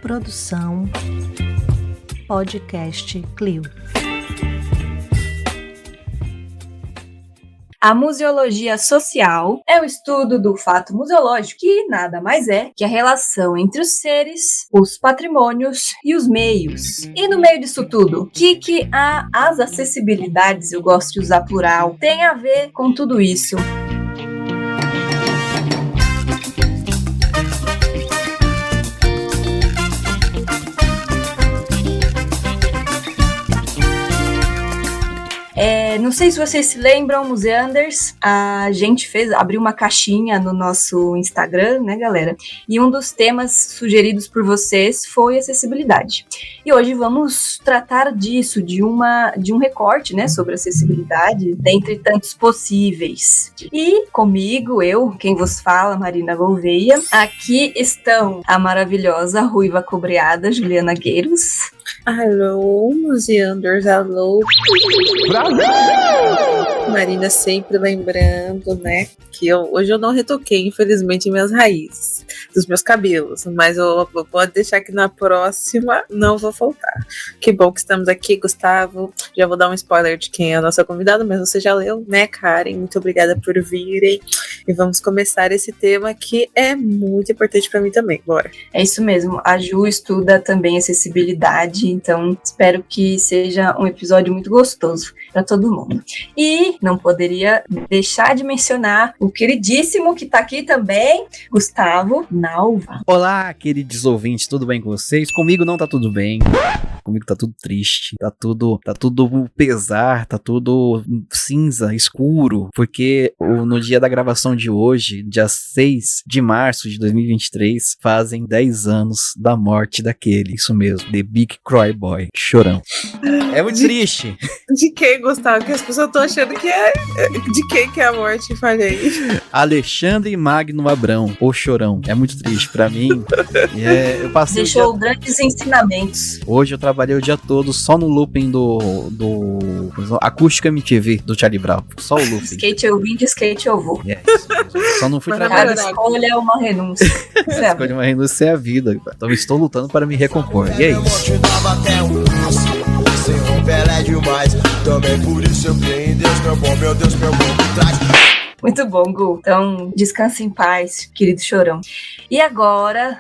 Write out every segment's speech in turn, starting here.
Produção Podcast Clio. A museologia social é o estudo do fato museológico, que nada mais é que a relação entre os seres, os patrimônios e os meios. E no meio disso tudo, o que as acessibilidades, eu gosto de usar plural, tem a ver com tudo isso? Não sei se vocês se lembram, Museanders, a gente abriu uma caixinha no nosso Instagram, né, galera? E um dos temas sugeridos por vocês foi acessibilidade. E hoje vamos tratar disso, de um recorte, né, sobre acessibilidade, dentre tantos possíveis. E comigo, quem vos fala, Marina Gouveia, aqui estão a maravilhosa ruiva cobreada, Juliana Gueiros. Alô, Museanders, alô. Brasil! Marina sempre lembrando, né, que hoje eu não retoquei, infelizmente, minhas raízes dos meus cabelos, mas eu pode deixar que na próxima não vou faltar. Que bom que estamos aqui, Gustavo. Já vou dar um spoiler de quem é a nossa convidada, mas você já leu, né, Karen? Muito obrigada por virem. E vamos começar esse tema que é muito importante para mim também. Bora. É isso mesmo. A Ju estuda também acessibilidade, então espero que seja um episódio muito gostoso para todo mundo. E não poderia deixar de mencionar o queridíssimo que tá aqui também, Gustavo Nalva. Olá, queridos ouvintes, tudo bem com vocês? Comigo não tá tudo bem. Comigo tá tudo triste, tá tudo pesar, tá tudo cinza, escuro, porque no dia da gravação de hoje, dia 6 de março de 2023, fazem 10 anos da morte daquele, isso mesmo, The Big Cry Boy, Chorão. É muito triste. De quem, Gustavo? Que as pessoas estão achando que é... De quem que é a morte? Falei. Alexandre Magno Abrão, o Chorão. É muito triste pra mim. Eu passei Deixou grandes ensinamentos. Hoje eu trabalhei o dia todo só no looping do Acústica MTV do Charlie Brown. Só o looping. Skate eu vim, de skate eu vou. Isso mesmo. Só não fui trabalhar. Cada escolha é uma renúncia. Escolha uma renúncia é a vida. Então estou lutando para me recompor. E é isso. Muito bom, Gu. Então, descanse em paz, querido Chorão. E agora,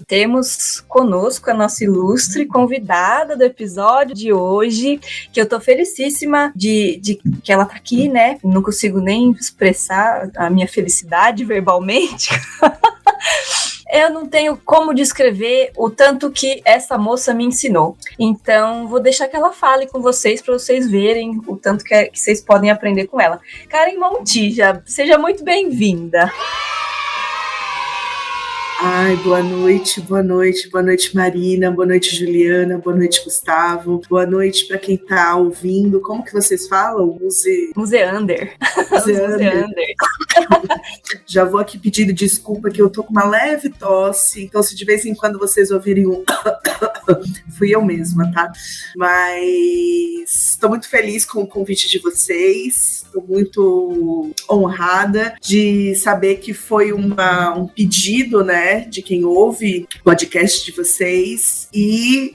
temos conosco a nossa ilustre convidada do episódio de hoje, que eu tô felicíssima de que ela tá aqui, né? Não consigo nem expressar a minha felicidade verbalmente. Eu não tenho como descrever o tanto que essa moça me ensinou. Então, vou deixar que ela fale com vocês para vocês verem o tanto que vocês podem aprender com ela. Karen Montija, seja muito bem-vinda. Ai, boa noite, Marina, boa noite, Juliana, boa noite, Gustavo, boa noite para quem tá ouvindo. Como que vocês falam? Museander. Já vou aqui pedindo desculpa que eu tô com uma leve tosse, então se de vez em quando vocês ouvirem um fui eu mesma, tá? Mas tô muito feliz com o convite de vocês, tô muito honrada de saber que foi um pedido, né, de quem ouve o podcast de vocês e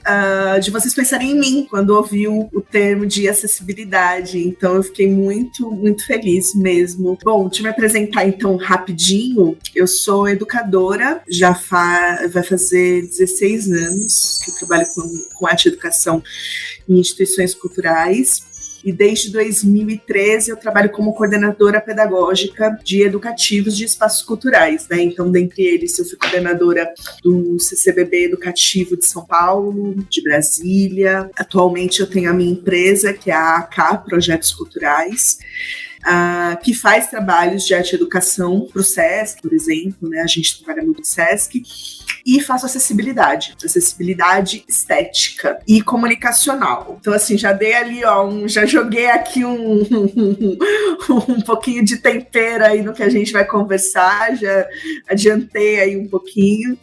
de vocês pensarem em mim quando ouviu o termo de acessibilidade. Então eu fiquei muito, muito feliz mesmo. Bom, deixa eu me apresentar então rapidinho. Eu sou educadora, vai fazer 16 anos que eu trabalho com arte e educação em instituições culturais. E desde 2013 eu trabalho como coordenadora pedagógica de educativos de espaços culturais, né? Então, dentre eles, eu fui coordenadora do CCBB Educativo de São Paulo, de Brasília. Atualmente eu tenho a minha empresa, que é a AK Projetos Culturais, que faz trabalhos de arte e educação para o SESC, por exemplo, né? A gente trabalha muito no SESC. E faço acessibilidade estética e comunicacional. Então, assim, já dei ali, já joguei aqui um pouquinho de tempero aí no que a gente vai conversar, já adiantei aí um pouquinho.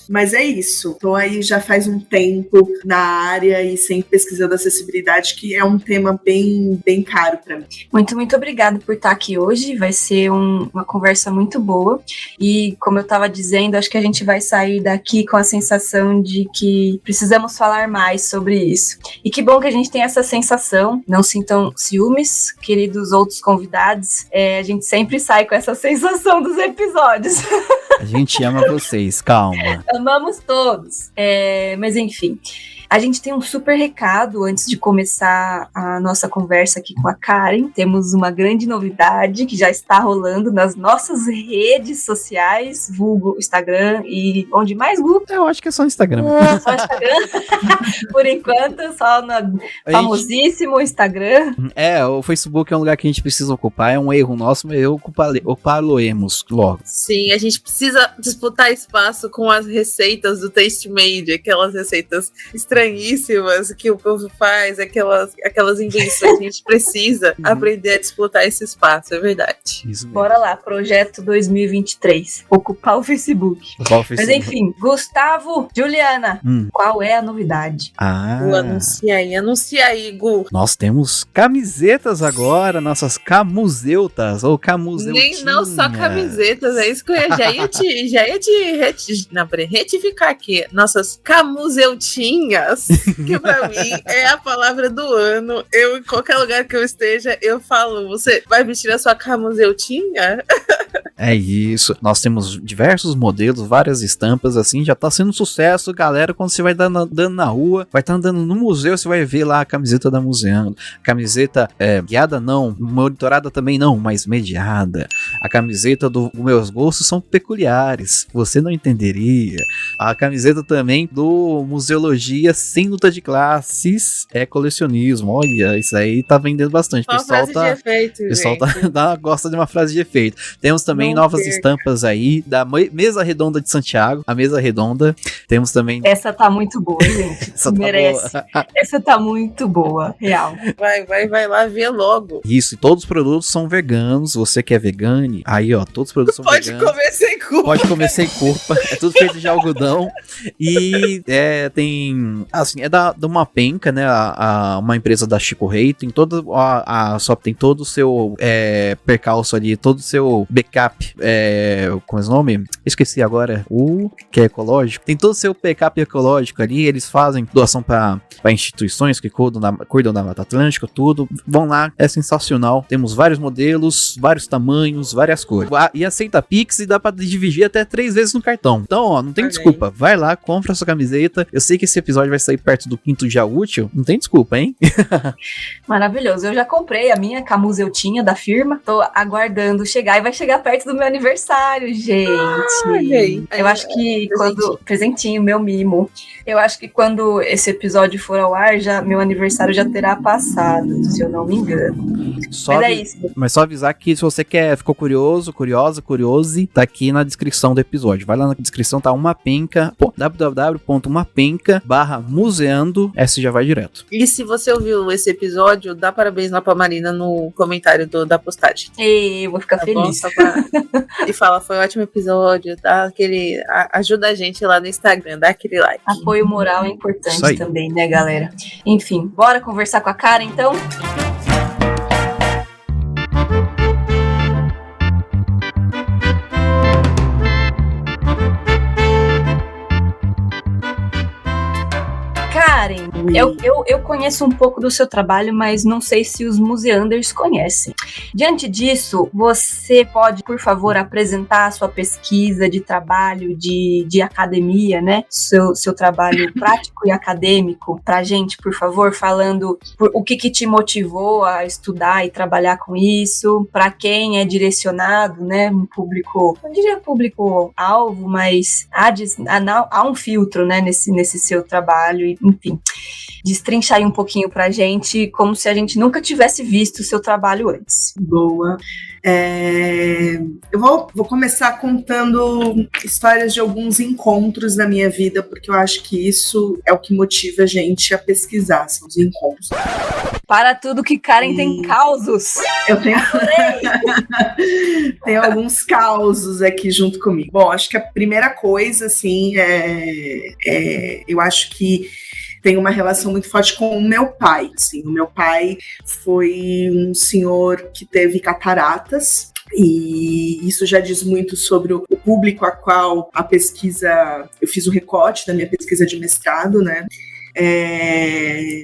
Mas é isso. Tô aí já faz um tempo na área e sempre pesquisando acessibilidade, que é um tema bem, bem caro para mim. Muito, muito obrigada por estar aqui hoje. Vai ser uma conversa muito boa. E, como eu estava dizendo, acho que a gente vai sair daqui com a sensação de que precisamos falar mais sobre isso. E que bom que a gente tem essa sensação. Não sintam ciúmes, queridos outros convidados. A gente sempre sai com essa sensação dos episódios. A gente ama vocês, calma. Amamos todos. Mas enfim, a gente tem um super recado antes de começar a nossa conversa aqui com a Karen. Temos uma grande novidade que já está rolando nas nossas redes sociais, vulgo Instagram e onde mais, Gu? Eu acho que é só Instagram. Só Instagram? Por enquanto, só no famosíssimo Instagram. O Facebook é um lugar que a gente precisa ocupar, é um erro nosso, mas ocupá-lo-emos logo. Sim, a gente precisa disputar espaço com as receitas do Taste Made, aquelas receitas estranhíssimas que o povo faz, aquelas invenções. A gente precisa aprender a disputar esse espaço, é verdade. Isso mesmo. Bora lá, projeto 2023. Ocupar o Facebook. Mas enfim, Gustavo, Juliana, qual é a novidade? Anuncia aí, Gu. Nós temos camisetas agora, nossas camuzeutas, ou camuzeutinhas. Não só camisetas, é isso que eu já ia te retificar aqui. Nossas camuzeutinhas, que pra mim é a palavra do ano. Em qualquer lugar que eu esteja, eu falo, você vai vestir a sua camuzeutinha? É isso, nós temos diversos modelos, várias estampas, assim, já tá sendo um sucesso, galera. Quando você vai andando na rua, vai estar andando no museu, você vai ver lá a camiseta da Museando. Camiseta guiada não, monitorada também não, mas mediada. A camiseta do Meus Gostos São Peculiares, você não entenderia. A camiseta também do Museologia Sem Luta de Classes é colecionismo. Olha, isso aí tá vendendo bastante. Uma frase de efeito, o pessoal gosta de uma frase de efeito. Temos também novas estampas aí da Mesa Redonda de Santiago, a Mesa Redonda. Temos também... Essa tá muito boa, gente. Essa merece. Essa tá muito boa, real. Vai lá ver logo. Isso, e todos os produtos são veganos. Você que é vegane, aí ó, todos os produtos são veganos. Pode comer sem culpa. Pode comer sem culpa. É tudo feito de algodão. E tem... Assim, é de uma penca, né? Uma empresa da Chico Rei. Tem todo tem todo o seu percalço ali, todo o seu backup. Como é o nome? Esqueci agora. O que é ecológico. Tem todo o seu backup ecológico ali. Eles fazem doação para instituições que cuidam da Mata Atlântica, tudo. Vão lá, é sensacional. Temos vários modelos, vários tamanhos, várias cores. E aceita Pix e dá pra dividir até 3 vezes no cartão. Então, ó, não tem desculpa. Vai lá, compra a sua camiseta. Eu sei que esse episódio vai sair perto do 5º dia útil. Não tem desculpa, hein? Maravilhoso. Eu já comprei a minha camuzeutinha da firma. Tô aguardando chegar e vai chegar perto do meu aniversário, gente. Eu acho que quando... Presentinho, meu mimo. Eu acho que quando esse episódio for ao ar, meu aniversário já terá passado, se eu não me engano. Mas é isso. Mas só avisar que se você ficou curioso, curiose, tá aqui na descrição do episódio. Vai lá na descrição, tá uma penca, www.umapenca/museando, essa já vai direto. E se você ouviu esse episódio, dá parabéns lá pra Marina no comentário da postagem. Eu vou ficar feliz. E fala, foi um ótimo episódio, ajuda a gente lá no Instagram, dá aquele like. Apoio moral é importante também, né, galera? Enfim, bora conversar com a Karen, então? Karen, eu conheço um pouco do seu trabalho, mas não sei se os museanders conhecem. Diante disso, você pode, por favor, apresentar a sua pesquisa de trabalho de academia, né? Seu trabalho prático e acadêmico pra gente, por favor, falando o que te motivou a estudar e trabalhar com isso, para quem é direcionado, né? Um público, não diria público-alvo, mas há um filtro, né? Nesse seu trabalho, enfim. destrinchar aí um pouquinho pra gente, como se a gente nunca tivesse visto o seu trabalho antes. Boa. Eu vou começar contando histórias de alguns encontros na minha vida, porque eu acho que isso é o que motiva a gente a pesquisar, são os encontros. Para tudo que Karen tem causos. Eu tenho alguns causos aqui junto comigo. Bom, acho que a primeira coisa, assim, eu acho que tem uma relação muito forte com o meu pai. Assim. O meu pai foi um senhor que teve cataratas, e isso já diz muito sobre o público a qual a pesquisa... Eu fiz o recorte da minha pesquisa de mestrado, né?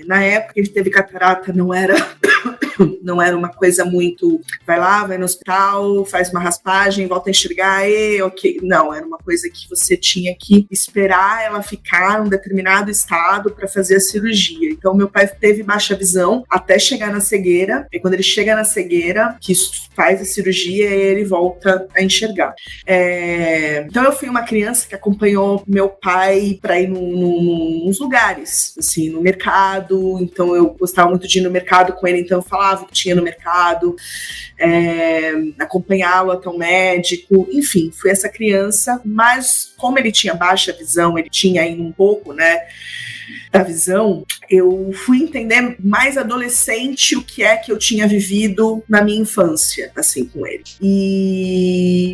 Na época que ele teve catarata, não era uma coisa muito, vai lá, vai no hospital, faz uma raspagem, volta a enxergar, ok. Não, era uma coisa que você tinha que esperar ela ficar em um determinado estado para fazer a cirurgia. Então, meu pai teve baixa visão até chegar na cegueira, e quando ele chega na cegueira, que faz a cirurgia, ele volta a enxergar. Então, eu fui uma criança que acompanhou meu pai para ir nos lugares, assim, no mercado. Então, eu gostava muito de ir no mercado com ele, então eu falava o que tinha no mercado, acompanhá-lo até o médico, enfim, fui essa criança, mas como ele tinha baixa visão, ele tinha ainda um pouco, né, da visão, eu fui entender mais adolescente o que é que eu tinha vivido na minha infância, assim, com ele.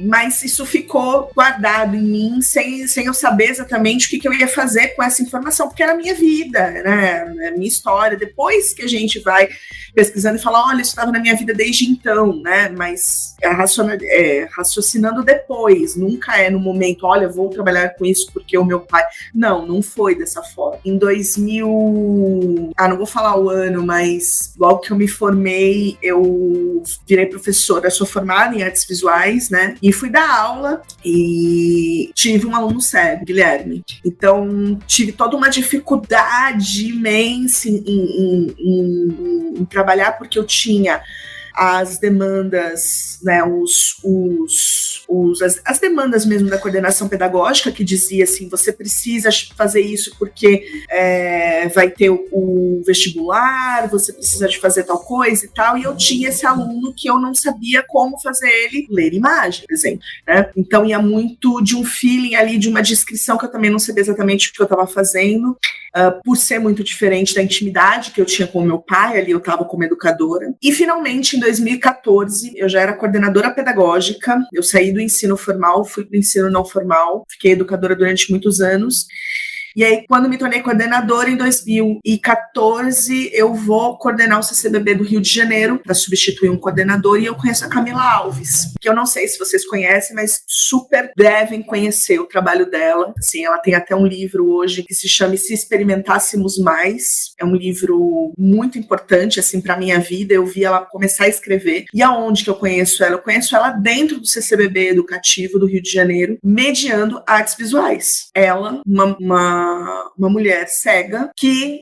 Mas isso ficou guardado em mim sem eu saber exatamente o que eu ia fazer com essa informação, porque era a minha vida, né, a minha história. Depois que a gente vai pesquisando e fala, olha, isso estava na minha vida desde então, né, mas raciocinando depois, nunca é no momento, olha, vou trabalhar com isso porque o meu pai... Não foi dessa forma. Em 2000, não vou falar o ano, mas logo que eu me formei, eu virei professora, sou formada em artes visuais, né, e fui dar aula e tive um aluno cego, Guilherme. Então, tive toda uma dificuldade imensa em trabalhar, porque eu tinha as demandas, né, as demandas mesmo da coordenação pedagógica, que dizia assim, você precisa fazer isso porque vai ter o vestibular, você precisa de fazer tal coisa e tal, e eu tinha esse aluno que eu não sabia como fazer ele ler imagem, por exemplo, né? Então ia muito de um feeling ali, de uma descrição que eu também não sabia exatamente o que eu estava fazendo, por ser muito diferente da intimidade que eu tinha com o meu pai, ali eu estava como educadora. E finalmente, em 2014, eu já era coordenadora pedagógica, eu saí do ensino formal, fui para o ensino não formal, fiquei educadora durante muitos anos. E aí, quando me tornei coordenadora, em 2014, eu vou coordenar o CCBB do Rio de Janeiro, para substituir um coordenador, e eu conheço a Camila Alves, que eu não sei se vocês conhecem, mas super devem conhecer o trabalho dela. Assim, ela tem até um livro hoje que se chama E Se Experimentássemos Mais. É um livro muito importante, assim, para a minha vida. Eu vi ela começar a escrever. E aonde que eu conheço ela? Eu conheço ela dentro do CCBB educativo do Rio de Janeiro, mediando artes visuais. Ela, uma mulher cega que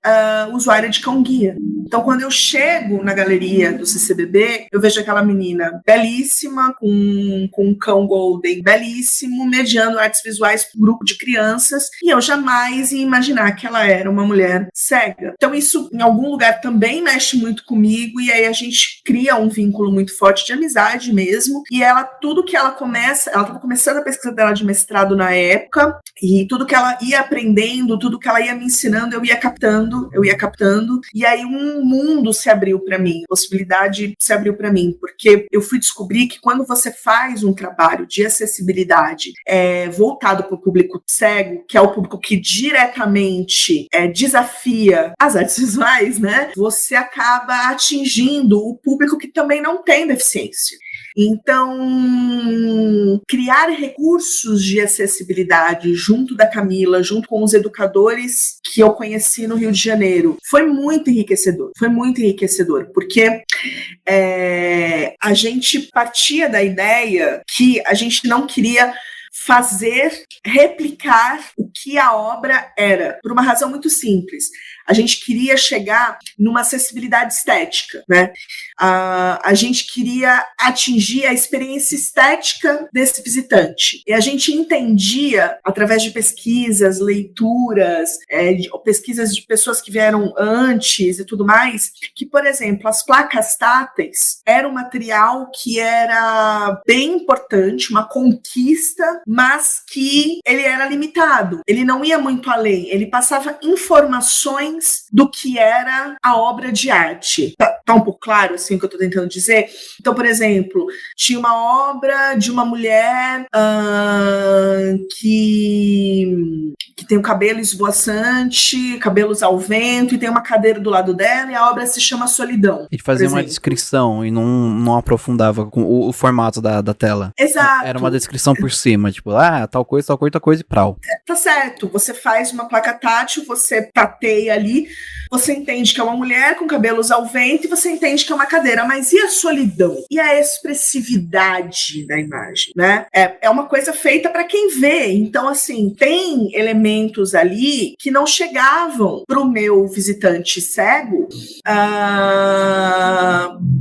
usuária de cão-guia. Então, quando eu chego na galeria do CCBB, eu vejo aquela menina belíssima, com um cão golden belíssimo, mediando artes visuais para um grupo de crianças, e eu jamais ia imaginar que ela era uma mulher cega. Então, isso, em algum lugar, também mexe muito comigo, e aí a gente cria um vínculo muito forte de amizade mesmo, e ela, tudo que ela estava começando a pesquisa dela de mestrado na época, e tudo que ela ia aprendendo, tudo que ela ia me ensinando, eu ia captando, e aí um mundo se abriu para mim, possibilidade se abriu para mim, porque eu fui descobrir que quando você faz um trabalho de acessibilidade voltado para o público cego, que é o público que diretamente desafia as artes visuais, né, você acaba atingindo o público que também não tem deficiência. Então, criar recursos de acessibilidade junto da Camila, junto com os educadores que eu conheci no Rio de Janeiro, foi muito enriquecedor, porque a gente partia da ideia que a gente não queria replicar o que a obra era, por uma razão muito simples. A gente queria chegar numa acessibilidade estética, né? A gente queria atingir a experiência estética desse visitante. E a gente entendia, através de pesquisas, leituras, pesquisas de pessoas que vieram antes e tudo mais, que, por exemplo, as placas táteis eram um material que era bem importante, uma conquista, mas que ele era limitado. Ele não ia muito além. Ele passava informações do que era a obra de arte. Tá um pouco claro, assim, o que eu tô tentando dizer? Então, por exemplo, tinha uma obra de uma mulher que tem o cabelo esvoaçante, cabelos ao vento, e tem uma cadeira do lado dela, e a obra se chama Solidão. Ele fazia uma descrição e não aprofundava com o formato da tela. Exato. Era uma descrição por cima, tipo, tal coisa e prau. Tá certo, você faz uma placa tátil, você tateia ali, você entende que é uma mulher com cabelos ao vento e você entende que é uma cadeira, mas e a solidão? E a expressividade da imagem, né? É uma coisa feita para quem vê, então assim, tem elementos ali que não chegavam pro meu visitante cego,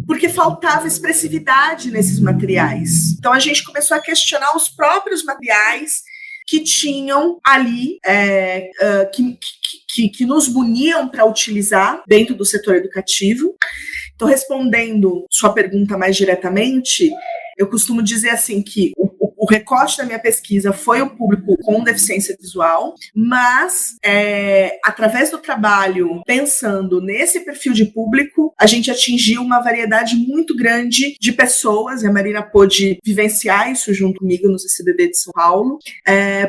porque faltava expressividade nesses materiais. Então a gente começou a questionar os próprios materiais que tinham ali, que nos muniam para utilizar dentro do setor educativo. Então, respondendo sua pergunta mais diretamente, eu costumo dizer assim que o recorte da minha pesquisa foi o público com deficiência visual, mas através do trabalho, pensando nesse perfil de público, a gente atingiu uma variedade muito grande de pessoas, e a Marina pôde vivenciar isso junto comigo no CCBB de São Paulo,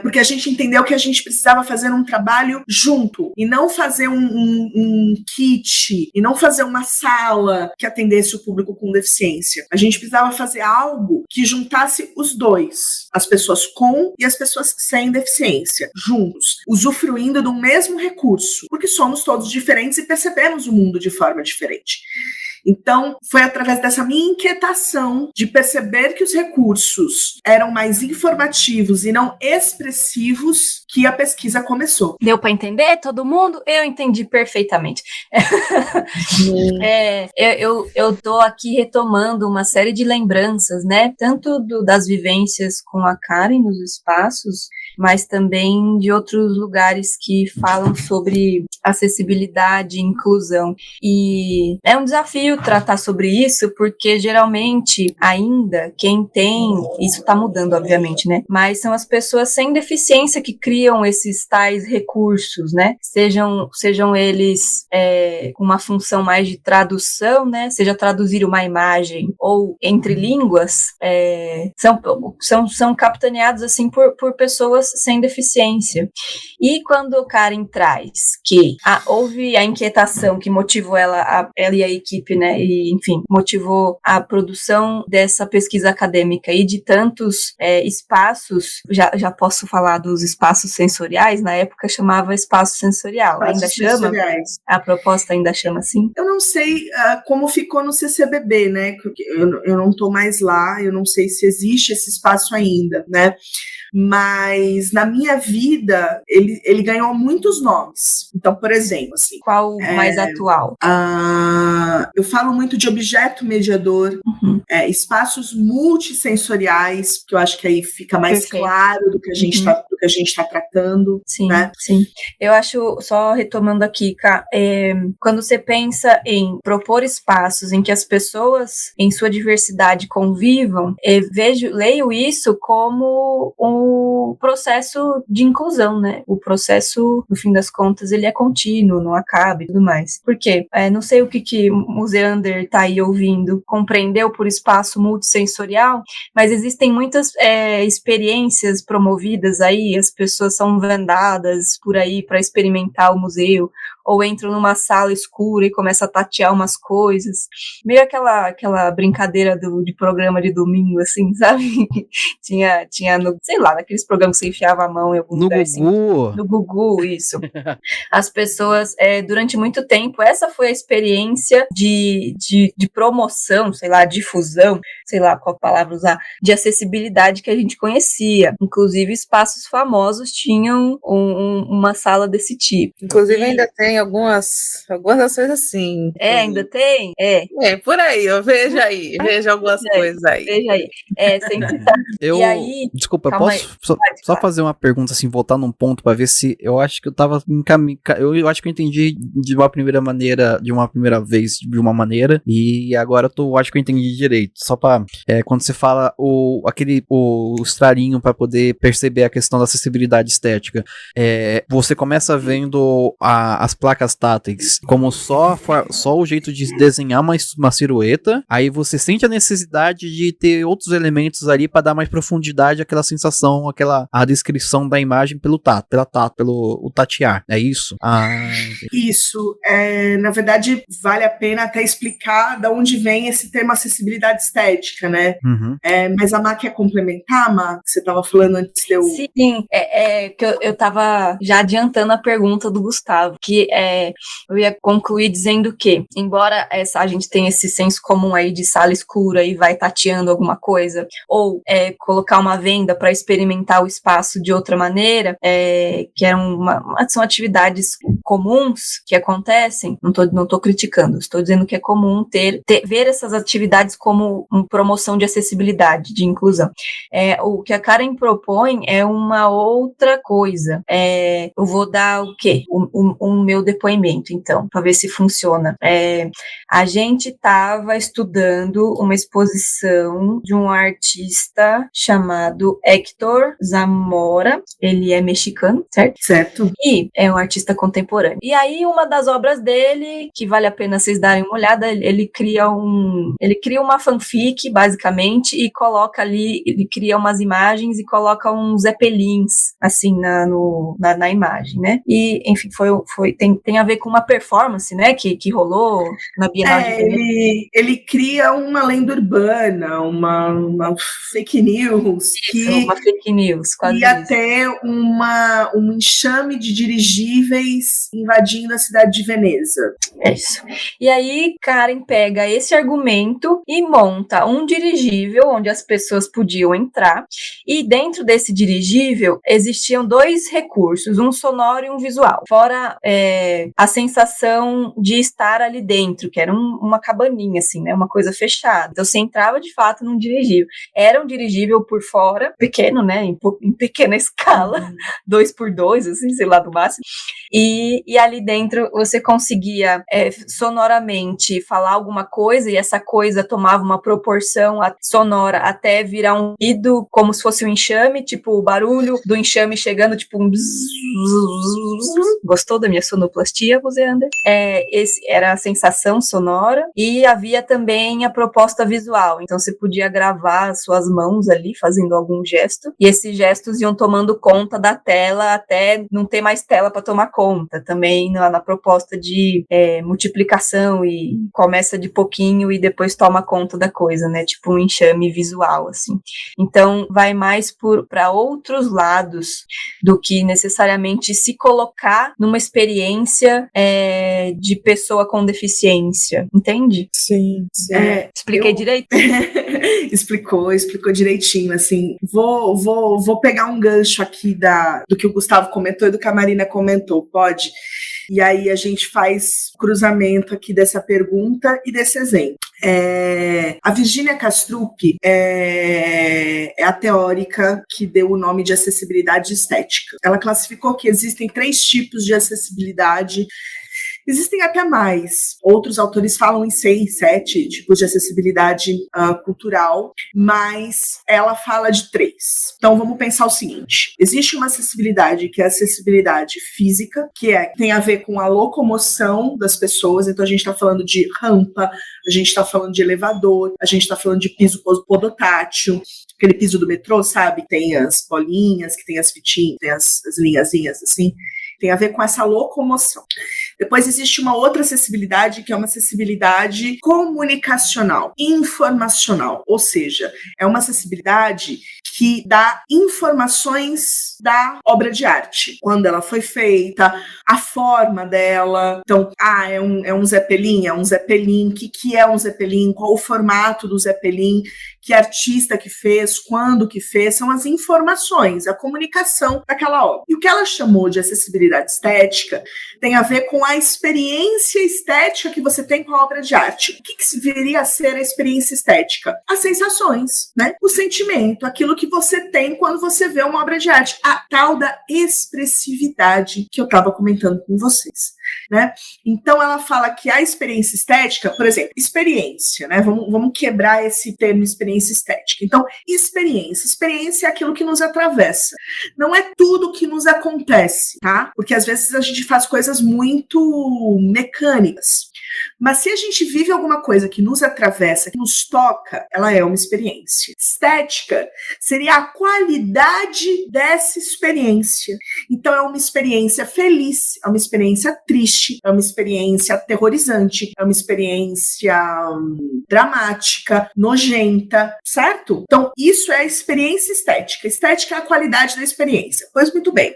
porque a gente entendeu que a gente precisava fazer um trabalho junto, e não fazer um kit, e não fazer uma sala que atendesse o público com deficiência. A gente precisava fazer algo que juntasse os dois, as pessoas com e as pessoas sem deficiência, juntos, usufruindo do mesmo recurso, porque somos todos diferentes e percebemos o mundo de forma diferente. Então, foi através dessa minha inquietação de perceber que os recursos eram mais informativos e não expressivos que a pesquisa começou. Deu para entender todo mundo? Eu entendi perfeitamente. Eu tô aqui retomando uma série de lembranças, né? Tanto das vivências com a Karen nos espaços, mas também de outros lugares que falam sobre acessibilidade e inclusão. E é um desafio tratar sobre isso, porque geralmente ainda quem tem, isso está mudando obviamente, né? Mas são as pessoas sem deficiência que criam esses tais recursos, né? Sejam eles com uma função mais de tradução, né? Seja traduzir uma imagem ou entre línguas, são capitaneados assim por pessoas sem deficiência. E quando o Karen traz que houve a inquietação que motivou ela e a equipe, né? E, enfim, motivou a produção dessa pesquisa acadêmica e de tantos espaços, já posso falar dos espaços sensoriais, na época chamava espaço sensorial, ainda chama? A proposta ainda chama assim? Eu não sei como ficou no CCBB, né? Porque eu não estou mais lá, eu não sei se existe esse espaço ainda, né? Mas na minha vida ele ganhou muitos nomes. Então, por exemplo, assim, qual o mais atual? Eu falo muito de objeto mediador, espaços multissensoriais, que eu acho que aí fica mais claro do que a gente está tratando. Sim, né? Sim. Eu acho, só retomando aqui, Ká, quando você pensa em propor espaços em que as pessoas em sua diversidade convivam, leio isso como um processo de inclusão, né? O processo, no fim das contas, ele é contínuo, não acaba e tudo mais. Por quê? Não sei o que o Museander está aí ouvindo, compreendeu por espaço multissensorial, mas existem muitas experiências promovidas aí, as pessoas são vendadas por aí para experimentar o museu, ou entram numa sala escura e começam a tatear umas coisas, meio aquela brincadeira de programa de domingo, assim, sabe? tinha no, sei lá, naqueles programas programa que você enfiava a mão em algum lugar. Gugu. No Gugu, isso. As pessoas, durante muito tempo, essa foi a experiência de promoção, sei lá, difusão, sei lá qual palavra usar, de acessibilidade que a gente conhecia. Inclusive, espaços famosos tinham uma sala desse tipo. Inclusive, ainda tem algumas ações assim. Ainda tem? Por aí, ó, veja algumas coisas aí. Veja aí. Sempre tá. E aí, desculpa, posso só fazer uma pergunta, assim, voltar num ponto pra ver se eu acho que eu tava eu acho que eu entendi de uma primeira vez, de uma maneira, e agora eu acho que eu entendi direito. Só pra, quando você fala o estrarinho pra poder perceber a questão da acessibilidade estética, você começa vendo as placas táteis como só o jeito de desenhar uma silhueta, aí você sente a necessidade de ter outros elementos ali pra dar mais profundidade àquela sensação, a descrição da imagem pelo tatear. É isso? Isso. Na verdade, vale a pena até explicar de onde vem esse termo acessibilidade estética, né? Uhum. Mas a Má quer complementar, Má? Que você estava falando antes de eu... Sim, que eu estava já adiantando a pergunta do Gustavo, que eu ia concluir dizendo que, embora a gente tenha esse senso comum aí de sala escura e vai tateando alguma coisa, ou colocar uma venda para experimentar o espaço de outra maneira, que são atividades comuns que acontecem, não estou criticando, estou dizendo que é comum ver essas atividades como uma promoção de acessibilidade, de inclusão. O que a Karen propõe é uma outra coisa. Eu vou dar o quê? O meu depoimento, então, para ver se funciona. A gente estava estudando uma exposição de um artista chamado Héctor Zamora, ele é mexicano, certo? Certo. E é um artista contemporâneo. E aí, uma das obras dele, que vale a pena vocês darem uma olhada, ele cria uma fanfic, basicamente, e coloca ali, ele cria umas imagens e coloca uns zeppelins, assim, na imagem, né? E, enfim, tem a ver com uma performance, né, que rolou na Bienal de Veneza. Ele cria uma lenda urbana, uma fake news. Uma fake news, quase e até um enxame de dirigíveis invadindo a cidade de Veneza. É isso. E aí, Karen pega esse argumento e monta um dirigível onde as pessoas podiam entrar, e dentro desse dirigível existiam 2 recursos, um sonoro e um visual, fora a sensação de estar ali dentro, que era uma cabaninha, assim, né, uma coisa fechada. Então você entrava de fato num dirigível. Era um dirigível por fora, pequeno, né, em pequena escala, 2x2, assim, sei lá, do máximo, e ali dentro você conseguia sonoramente falar alguma coisa, e essa coisa tomava uma proporção sonora até virar um ruído, como se fosse um enxame, tipo o barulho do enxame chegando, tipo um gostou da minha sonoplastia, Roseander? Esse era a sensação sonora, e havia também a proposta visual, então você podia gravar as suas mãos ali, fazendo algum gesto, e esses gestos iam tomando conta da tela até não ter mais tela para tomar conta, também na proposta de multiplicação, e começa de pouquinho e depois toma conta da coisa, né, tipo um enxame visual, assim. Então vai mais para outros lados do que necessariamente se colocar numa experiência de pessoa com deficiência, entende? Sim. Expliquei direito? Explicou direitinho, assim. Vou pegar um gancho aqui do que o Gustavo comentou e do que a Marina comentou, pode? E aí a gente faz cruzamento aqui dessa pergunta e desse exemplo. A Virginia Kastrup é a teórica que deu o nome de acessibilidade estética. Ela classificou que existem 3 tipos de acessibilidade. Existem até mais. Outros autores falam em 6, 7 tipos de acessibilidade cultural, mas ela fala de 3. Então vamos pensar o seguinte: existe uma acessibilidade que é a acessibilidade física, que tem a ver com a locomoção das pessoas. Então a gente está falando de rampa, a gente está falando de elevador, a gente está falando de piso podotátil, aquele piso do metrô, sabe? Tem as bolinhas, que tem as fitinhas, tem as linhazinhas assim. Tem a ver com essa locomoção. Depois existe uma outra acessibilidade, que é uma acessibilidade comunicacional, informacional, ou seja, é uma acessibilidade que dá informações da obra de arte, quando ela foi feita, a forma dela. Então, é um Zeppelin, o que é um Zeppelin, qual o formato do Zeppelin, que artista que fez, quando que fez, são as informações, a comunicação daquela obra. E o que ela chamou de acessibilidade estética tem a ver com a experiência estética que você tem com a obra de arte. O que viria a ser a experiência estética? As sensações, né? O sentimento, aquilo que você tem quando você vê uma obra de arte, a tal da expressividade que eu estava comentando com vocês, né? Então ela fala que a experiência estética, por exemplo, experiência, né? Vamos quebrar esse termo experiência estética. Então, experiência é aquilo que nos atravessa. Não é tudo que nos acontece, tá? Porque às vezes a gente faz coisas muito mecânicas. Mas se a gente vive alguma coisa que nos atravessa, que nos toca, ela é uma experiência. Estética seria a qualidade dessa experiência. Então é uma experiência feliz, é uma experiência triste, é uma experiência aterrorizante, é uma experiência dramática, nojenta, certo? Então isso é a experiência estética. Estética é a qualidade da experiência. Pois muito bem.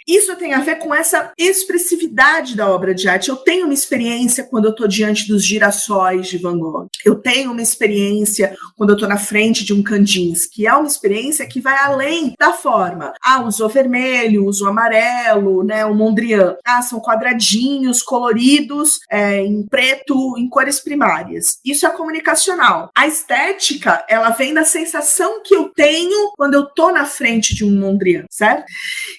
Isso tem a ver com essa expressividade da obra de arte. Eu tenho uma experiência quando eu estou diante dos girassóis de Van Gogh. Eu tenho uma experiência quando eu estou na frente de um Kandinsky. É uma experiência que vai além da forma. Usou vermelho, usou amarelo, né? O Mondrian. São quadradinhos coloridos em preto, em cores primárias. Isso é comunicacional. A estética, ela vem da sensação que eu tenho quando eu estou na frente de um Mondrian, certo?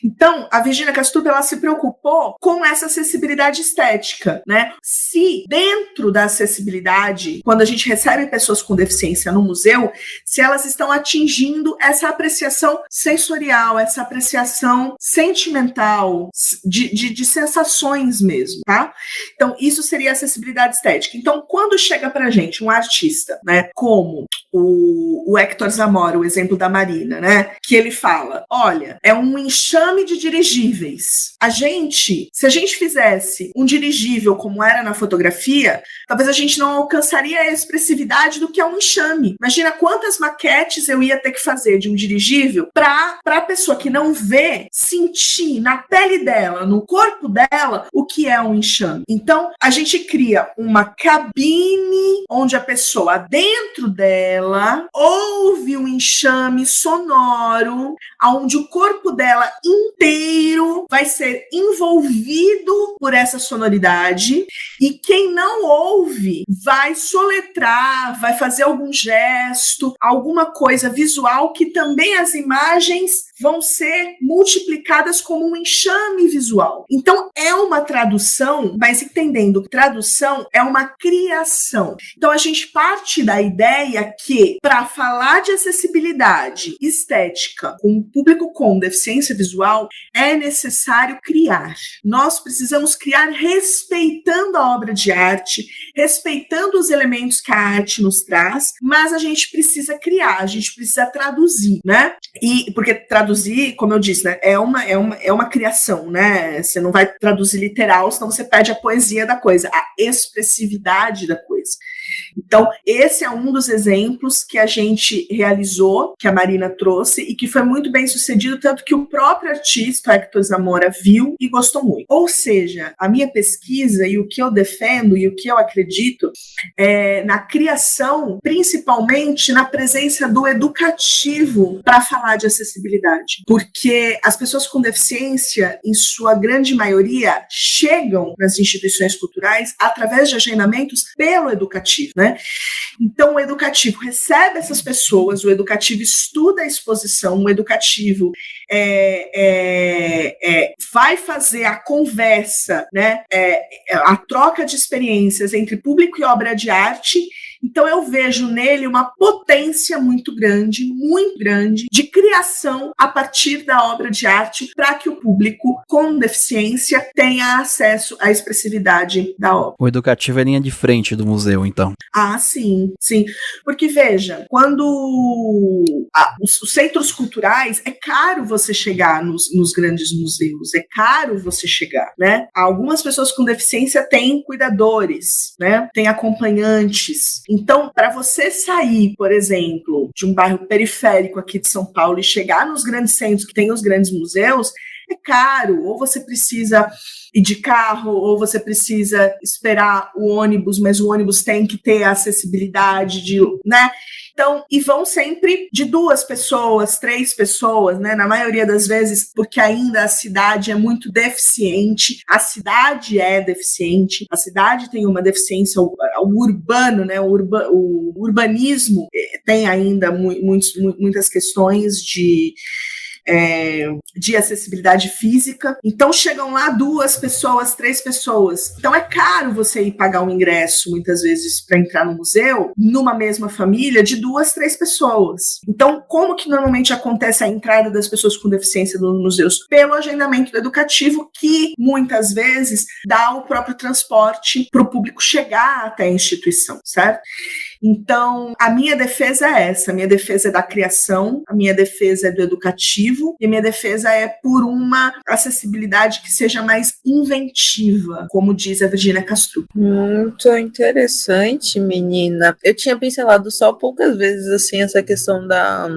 Então, a Virginia Kastrup, ela se preocupou com essa acessibilidade estética, né? Se dentro da acessibilidade, quando a gente recebe pessoas com deficiência no museu, se elas estão atingindo essa apreciação sensorial, essa apreciação sentimental, de sensações mesmo, tá? Então, isso seria acessibilidade estética. Então, quando chega pra gente um artista, né, como o Hector Zamora, o exemplo da Marina, né, que ele fala, olha, é um enxame de dirigíveis. Se a gente fizesse um dirigível como era na fotografia, talvez a gente não alcançaria a expressividade do que é um enxame. Imagina quantas maquetes eu ia ter que fazer de um dirigível para a pessoa que não vê sentir na pele dela, no corpo dela, o que é um enxame. Então, a gente cria uma cabine onde a pessoa, dentro dela, ouve um enxame sonoro, onde o corpo dela inteiro vai ser envolvido por essa sonoridade, e quem não ouve vai soletrar, vai fazer algum gesto, alguma coisa visual que também as imagens vão ser multiplicadas como um enxame visual. Então, é uma tradução, mas entendendo que tradução é uma criação. Então, a gente parte da ideia que, para falar de acessibilidade estética com o público com deficiência visual, é necessário criar. Nós precisamos criar respeitando a obra de arte, respeitando os elementos que a arte nos traz, mas a gente precisa criar, a gente precisa traduzir, né? E porque traduzir, como eu disse, né, é uma criação, né? Você não vai traduzir literal, senão você perde a poesia da coisa, a expressividade da coisa. Então, esse é um dos exemplos que a gente realizou, que a Marina trouxe, e que foi muito bem sucedido, tanto que o próprio artista, Hector Zamora, viu e gostou muito. Ou seja, a minha pesquisa e o que eu defendo e o que eu acredito é na criação, principalmente na presença do educativo para falar de acessibilidade. Porque as pessoas com deficiência, em sua grande maioria, chegam nas instituições culturais através de agendamentos pelo educativo, né? Então, o educativo recebe essas pessoas, o educativo estuda a exposição, o educativo vai fazer a conversa, né? A troca de experiências entre público e obra de arte, Então eu vejo nele uma potência muito grande de criação a partir da obra de arte para que o público com deficiência tenha acesso à expressividade da obra. O educativo é linha de frente do museu, então. Ah, sim. Porque, veja, quando os centros culturais, é caro você chegar nos grandes museus, é caro você chegar, né? Algumas pessoas com deficiência têm cuidadores, né? Têm acompanhantes. Então, para você sair, por exemplo, de um bairro periférico aqui de São Paulo e chegar nos grandes centros que tem os grandes museus, é caro. Ou você precisa ir de carro, ou você precisa esperar o ônibus, mas o ônibus tem que ter a acessibilidade né? Então, e vão sempre de 2 pessoas, 3 pessoas, né? Na maioria das vezes, porque ainda a cidade é muito deficiente, a cidade é deficiente, a cidade tem uma deficiência, o urbano, né? O urbanismo tem ainda muitas questões de acessibilidade física. Então chegam lá 2 pessoas, 3 pessoas. Então é caro você ir pagar um ingresso, muitas vezes, para entrar no museu, numa mesma família, de 2, 3 pessoas. Então, como que normalmente acontece a entrada das pessoas com deficiência nos museus? Pelo agendamento educativo, que muitas vezes dá o próprio transporte para o público chegar até a instituição, certo? Então, a minha defesa é essa, a minha defesa é da criação, a minha defesa é do educativo, e a minha defesa é por uma acessibilidade que seja mais inventiva, como diz a Virginia Castro. Muito interessante, menina. Eu tinha pincelado só poucas vezes, assim, essa questão da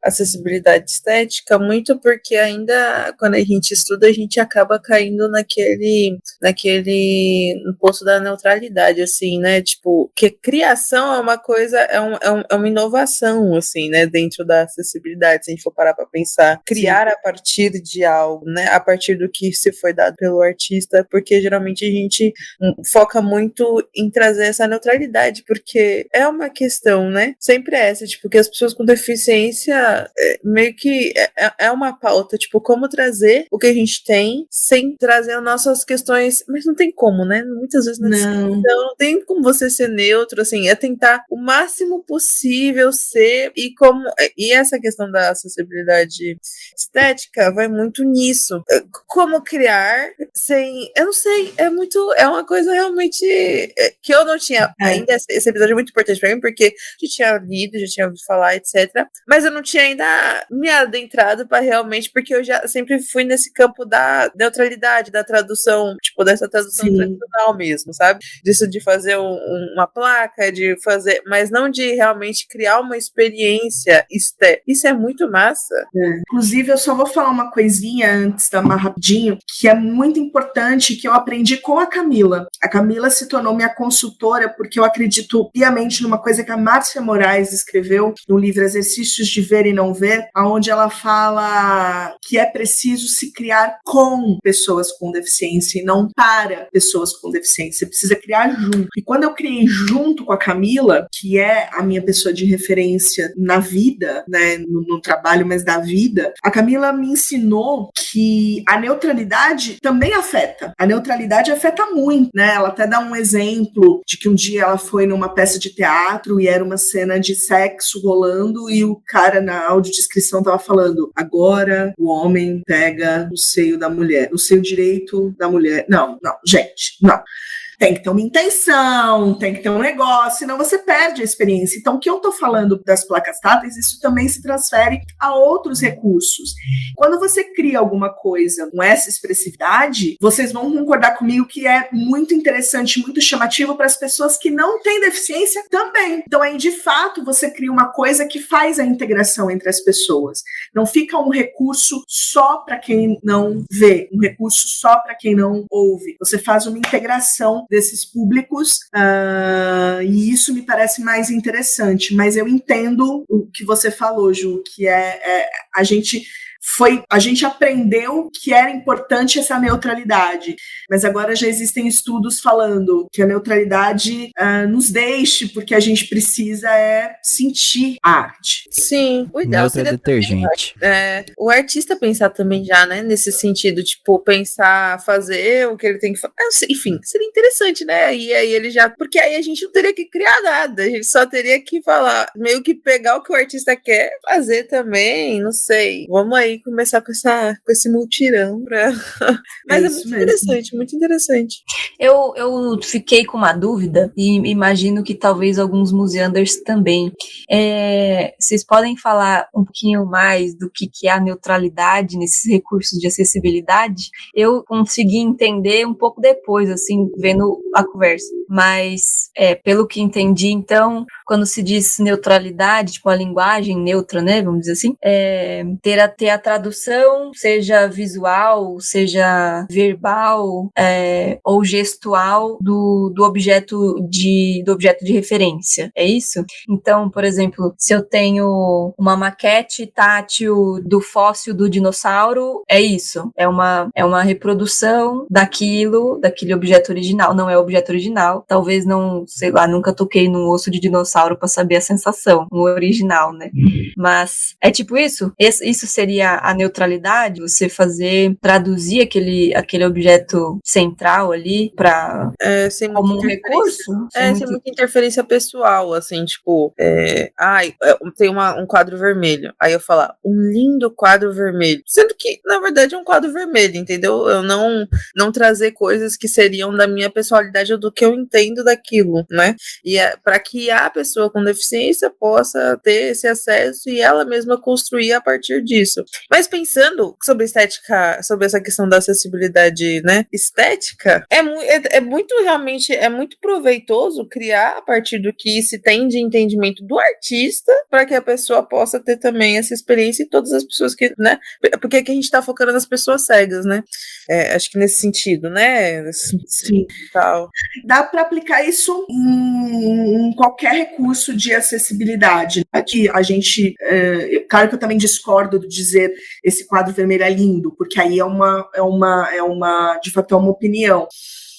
acessibilidade estética, muito porque ainda quando a gente estuda, a gente acaba caindo no poço da neutralidade, assim, né? Tipo, que criação é uma coisa, é uma inovação, assim, né? Dentro da acessibilidade, se a gente for parar pra pensar, criar a partir de algo, né? A partir do que se foi dado pelo artista, porque geralmente a gente foca muito em trazer essa neutralidade, porque é uma questão, né? Sempre é essa, tipo, que as pessoas com deficiência meio que é uma pauta, tipo, como trazer o que a gente tem sem trazer as nossas questões, mas não tem como, né? Muitas vezes não tem como você ser neutro, assim, é tentar o máximo possível ser, e essa questão da acessibilidade estética vai muito nisso. Como criar sem, eu não sei, é uma coisa realmente que eu não tinha ainda, esse episódio é muito importante pra mim, porque já tinha lido, já tinha ouvido falar, etc, mas eu não tinha ainda me adentrado para realmente, porque eu já sempre fui nesse campo da neutralidade, da tradução, tipo, dessa tradução tradicional mesmo, sabe? Disso de fazer uma placa, de fazer, mas não de realmente criar uma experiência estética. Isso é muito massa. Inclusive, eu só vou falar uma coisinha antes da mais rapidinho, que é muito importante, que eu aprendi com a Camila. A Camila se tornou minha consultora porque eu acredito piamente numa coisa que a Márcia Moraes escreveu no livro Exercícios de Ver e Não Ver, onde ela fala que é preciso se criar com pessoas com deficiência e não para pessoas com deficiência. Você precisa criar junto. E quando eu criei junto com a Camila, que é a minha pessoa de referência na vida, né, no trabalho, mas da vida, a Camila me ensinou que a neutralidade também afeta. A neutralidade afeta muito, né? Ela até dá um exemplo de que um dia ela foi numa peça de teatro e era uma cena de sexo rolando e o cara na audiodescrição tava falando: agora o homem pega o seio da mulher, o seio direito da mulher. Não, gente, não. Tem que ter uma intenção, tem que ter um negócio, senão você perde a experiência. Então, o que eu estou falando das placas táteis, isso também se transfere a outros recursos. Quando você cria alguma coisa com essa expressividade, vocês vão concordar comigo que é muito interessante, muito chamativo para as pessoas que não têm deficiência também. Então, aí, de fato, você cria uma coisa que faz a integração entre as pessoas. Não fica um recurso só para quem não vê, um recurso só para quem não ouve. Você faz uma integração desses públicos, e isso me parece mais interessante, mas eu entendo o que você falou, Ju, que a gente a gente aprendeu que era importante essa neutralidade, mas agora já existem estudos falando que a neutralidade nos deixe, porque a gente precisa sentir a arte. Sim, o ideal Neutra seria detergente. o artista pensar também já, né, nesse sentido, tipo, pensar, fazer o que ele tem que fazer, enfim, seria interessante, né, e aí ele já, porque aí a gente não teria que criar nada, a gente só teria que falar, meio que pegar o que o artista quer, fazer também, não sei, vamos aí começar com esse multirão pra... Mas é muito interessante, muito interessante. Eu fiquei com uma dúvida e imagino que talvez alguns museanders também. Vocês podem falar um pouquinho mais do que é a neutralidade nesses recursos de acessibilidade? Eu consegui entender um pouco depois, assim, vendo a conversa. Mas, pelo que entendi, então, quando se diz neutralidade, tipo a linguagem neutra, né, vamos dizer assim, ter a tradução, seja visual, seja verbal, ou gestual do objeto de referência, é isso? Então, por exemplo, se eu tenho uma maquete tátil do fóssil do dinossauro, é isso, é uma reprodução daquele objeto original, não é o objeto original, talvez não, sei lá, nunca toquei num osso de dinossauro para saber a sensação, no original, né? Mas é tipo isso? Isso seria a neutralidade? Você traduzir aquele objeto central ali para como um recurso? Sem muita interferência pessoal, assim, tipo, tem um quadro vermelho. Aí eu falar, um lindo quadro vermelho. Sendo que, na verdade, é um quadro vermelho, entendeu? Eu não trazer coisas que seriam da minha personalidade ou do que eu entendo daquilo, né? E para que a pessoa com deficiência possa ter esse acesso e ela mesma construir a partir disso. Mas pensando sobre estética, sobre essa questão da acessibilidade, né, estética, é muito proveitoso criar a partir do que se tem de entendimento do artista para que a pessoa possa ter também essa experiência e todas as pessoas que, né, porque aqui a gente tá focando nas pessoas cegas, né, acho que nesse sentido, né, Sim. Tal. Dá para aplicar isso em qualquer recurso de acessibilidade. Aqui a gente, claro que eu também discordo de dizer esse quadro vermelho é lindo, porque aí de fato é uma opinião.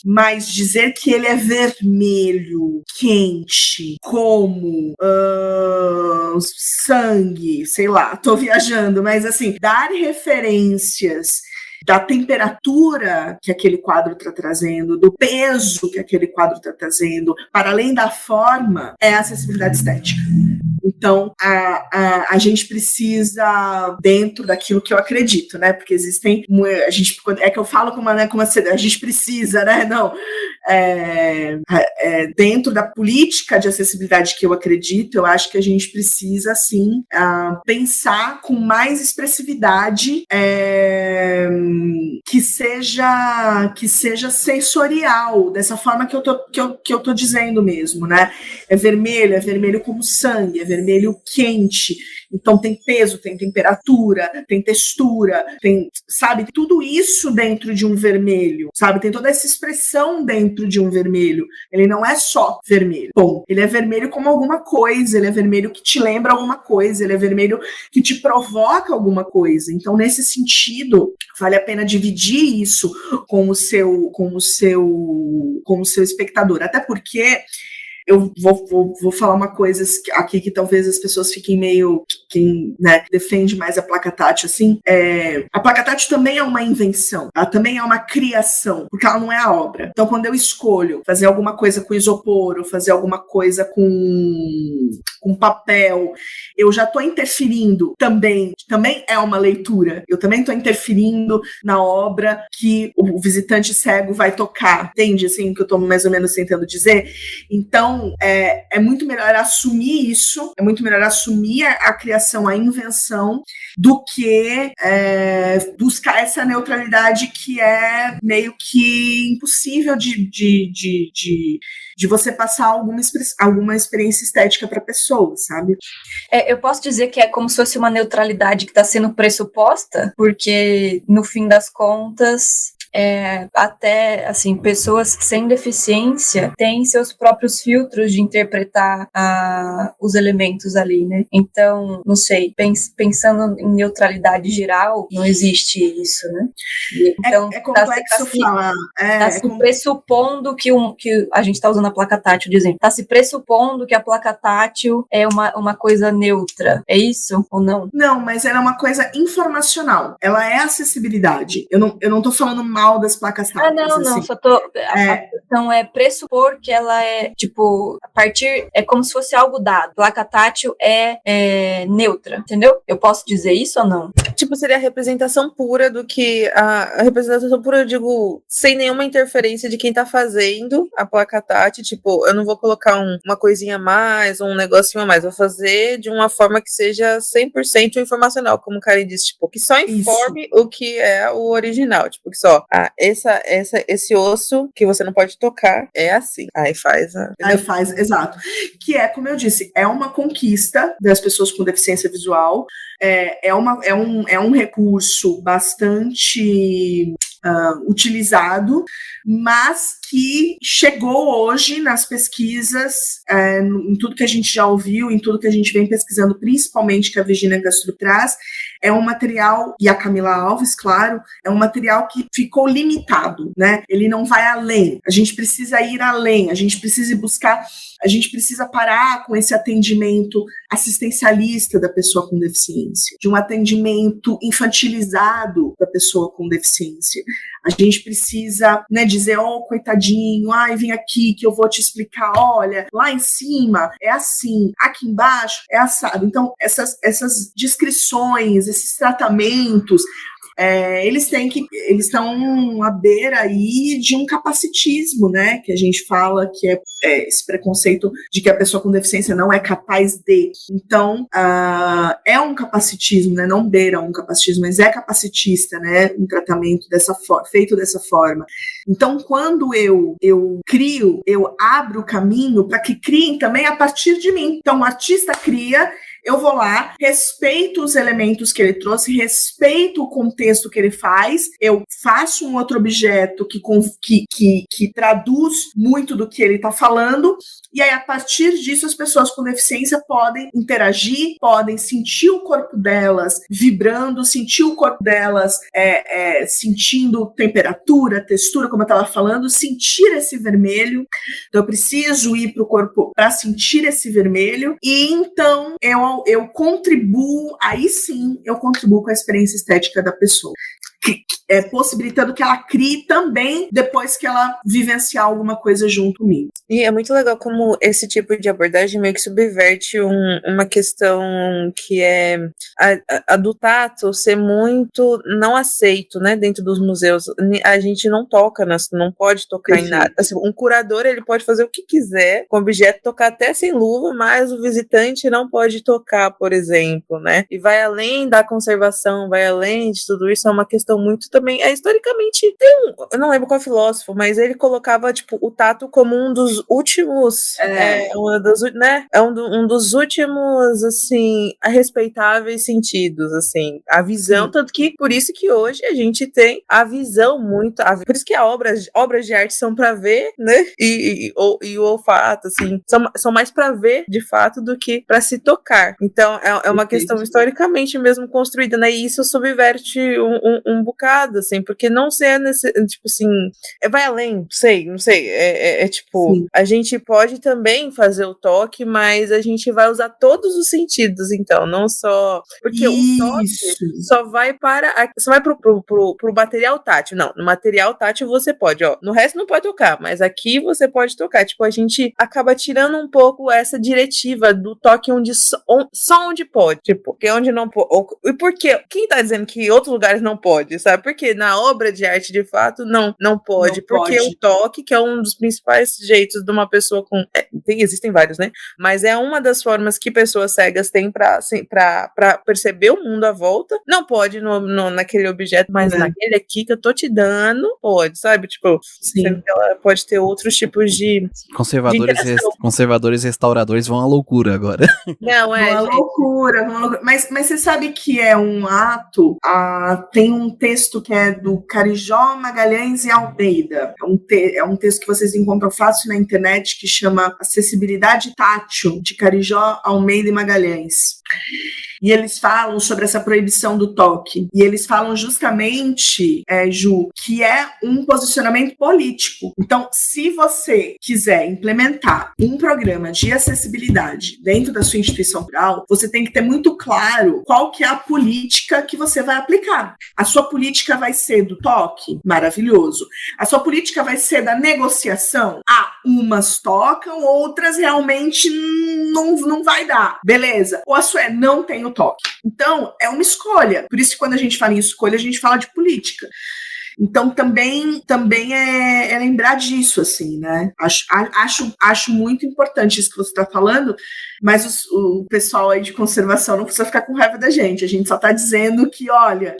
Mas dizer que ele é vermelho, quente, como sangue, sei lá, tô viajando, mas assim, dar referências da temperatura que aquele quadro está trazendo, do peso que aquele quadro está trazendo, para além da forma, é a acessibilidade estética. Então, a gente precisa, dentro daquilo que eu acredito, né? Porque existem... que eu falo como a gente precisa, né? Não. Dentro da política de acessibilidade que eu acredito, eu acho que a gente precisa, sim, pensar com mais expressividade que seja sensorial, dessa forma que eu tô dizendo mesmo, né? É vermelho como sangue, é vermelho quente, então tem peso, tem temperatura, tem textura, tem, sabe, tudo isso dentro de um vermelho, sabe, tem toda essa expressão dentro de um vermelho, ele não é só vermelho, bom, ele é vermelho como alguma coisa, ele é vermelho que te lembra alguma coisa, ele é vermelho que te provoca alguma coisa, então nesse sentido, vale a pena dividir isso com o seu espectador, até porque eu vou falar uma coisa aqui que talvez as pessoas fiquem meio... Quem, né, defende mais a placa tátil, assim, a placa tátil também é uma invenção, ela também é uma criação, porque ela não é a obra. Então, quando eu escolho fazer alguma coisa com isopor, ou fazer alguma coisa com papel, eu já estou interferindo também é uma leitura, eu também estou interferindo na obra que o visitante cego vai tocar, entende, assim, o que eu estou mais ou menos tentando dizer? Então, é muito melhor assumir isso, é muito melhor assumir a criação, a invenção, do que buscar essa neutralidade que é meio que impossível de você passar alguma experiência estética para a pessoa, sabe? Eu posso dizer que é como se fosse uma neutralidade que está sendo pressuposta, porque, no fim das contas, até, assim, pessoas sem deficiência têm seus próprios filtros de interpretar os elementos ali, né? Então, não sei, pensando em neutralidade geral, não existe isso, né? Então, é complexo falar. Tá se pressupondo que a gente tá usando a placa tátil de exemplo. Tá se pressupondo que a placa tátil é uma coisa neutra. É isso ou não? Não, mas ela é uma coisa informacional. Ela é acessibilidade. Eu não tô falando mal das placas táteis. Não. Assim. Só tô... A questão é pressupor que ela é, tipo, a partir... É como se fosse algo dado. Placa tátil é neutra, entendeu? Eu posso dizer isso ou não? Tipo, seria a representação pura do que... A representação pura, eu digo, sem nenhuma interferência de quem tá fazendo a placa tátil. Tipo, eu não vou colocar uma coisinha a mais, um negocinho a mais. Vou fazer de uma forma que seja 100% informacional, como o Karen disse, tipo, que só informe o que é o original. Tipo, que só, esse osso que você não pode tocar é assim. Aí faz, exato. Que é, como eu disse, é uma conquista das pessoas com deficiência visual. É um recurso bastante utilizado, mas que chegou hoje nas pesquisas, em tudo que a gente já ouviu, em tudo que a gente vem pesquisando, principalmente que a Virginia Castro traz, é um material, e a Camila Alves, claro, é um material que ficou limitado, né? Ele não vai além. A gente precisa ir além, a gente precisa buscar, a gente precisa parar com esse atendimento assistencialista da pessoa com deficiência, de um atendimento infantilizado da pessoa com deficiência. A gente precisa, né, dizer, coitadinho, vem aqui que eu vou te explicar, olha, lá em cima é assim, aqui embaixo é assado. Então, essas descrições, esses tratamentos, eles estão à beira aí de um capacitismo, né, que a gente fala que é esse preconceito de que a pessoa com deficiência não é capaz de. Então, é um capacitismo, né, não beira um capacitismo, mas é capacitista, né, um tratamento feito dessa forma. Então, quando eu crio, eu abro o caminho para que criem também a partir de mim. Então, o artista cria, eu vou lá, respeito os elementos que ele trouxe, respeito o contexto que ele faz, eu faço um outro objeto que traduz muito do que ele está falando, e aí, a partir disso, as pessoas com deficiência podem interagir, podem sentir o corpo delas vibrando, sentir o corpo delas sentindo temperatura, textura, como eu estava falando, sentir esse vermelho. Então, eu preciso ir para o corpo para sentir esse vermelho, e então eu contribuo, aí sim, eu contribuo com a experiência estética da pessoa. Possibilitando que ela crie também depois que ela vivenciar alguma coisa junto comigo. E é muito legal como esse tipo de abordagem meio que subverte uma questão que é a do tato ser muito não aceito, né, dentro dos museus. A gente não toca, não pode tocar em nada. Assim, um curador, ele pode fazer o que quiser com o objeto, tocar até sem luva, mas o visitante não pode tocar, por exemplo, né? E vai além da conservação, vai além de tudo isso, é uma questão muito também, historicamente, eu não lembro qual filósofo, mas ele colocava, tipo, o tato como um dos últimos, um dos últimos, assim, respeitáveis sentidos, assim, a visão, tanto que, por isso que hoje a gente tem a visão muito, por isso que obras de arte são pra ver, né, e o olfato, assim, são mais pra ver, de fato, do que pra se tocar. Então, é uma questão historicamente mesmo construída, né, e isso subverte um bocado, assim, porque não ser tipo assim, vai além, não sei, tipo, sim, a gente pode também fazer o toque, mas a gente vai usar todos os sentidos, então, não só, porque o toque só vai pro material tátil, não, no material tátil você pode, no resto não pode tocar, mas aqui você pode tocar, tipo, a gente acaba tirando um pouco essa diretiva do toque só onde pode, tipo, porque onde não pode, e por quê? Quem tá dizendo que outros lugares não pode, sabe? Porque na obra de arte, de fato, não pode. Porque o toque, que é um dos principais jeitos de uma pessoa com... existem vários, né? Mas é uma das formas que pessoas cegas têm pra perceber o mundo à volta. Não pode naquele objeto, mas naquele aqui que eu tô te dando, pode, sabe? Tipo, ela pode ter outros tipos de... Conservadores e restauradores vão à loucura agora. Não, vão à loucura. Mas você sabe que é um ato... tem um texto texto que é do Carijó, Magalhães e Almeida. É um texto que vocês encontram fácil na internet, que chama Acessibilidade Tátil, de Carijó, Almeida e Magalhães. E eles falam sobre essa proibição do toque. E eles falam justamente, Ju, que é um posicionamento político. Então, se você quiser implementar um programa de acessibilidade dentro da sua instituição cultural, você tem que ter muito claro qual que é a política que você vai aplicar. A sua política vai ser do toque? Maravilhoso. A sua política vai ser da negociação? Umas tocam, outras realmente não vai dar. Beleza. Ou a sua não tem o toque. Então, é uma escolha. Por isso que quando a gente fala em escolha, a gente fala de política. Então, também é lembrar disso, assim, né? Acho muito importante isso que você está falando, mas o pessoal aí de conservação não precisa ficar com raiva da gente. A gente só está dizendo que, olha,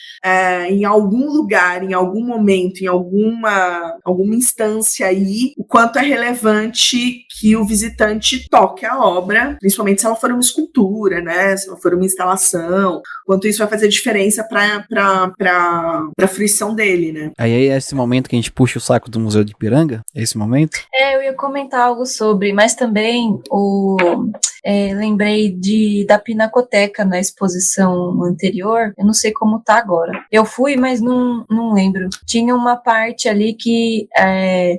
em algum lugar, em algum momento, em alguma instância aí, o quanto é relevante que o visitante toque a obra, principalmente se ela for uma escultura, né? Se ela for uma instalação, quanto isso vai fazer diferença para a fruição dele, né? Aí é esse momento que a gente puxa o saco do Museu de Ipiranga? É esse momento? Eu ia comentar algo sobre, mas também lembrei da Pinacoteca na exposição anterior. Eu não sei como tá agora. Eu fui, mas não lembro. Tinha uma parte ali que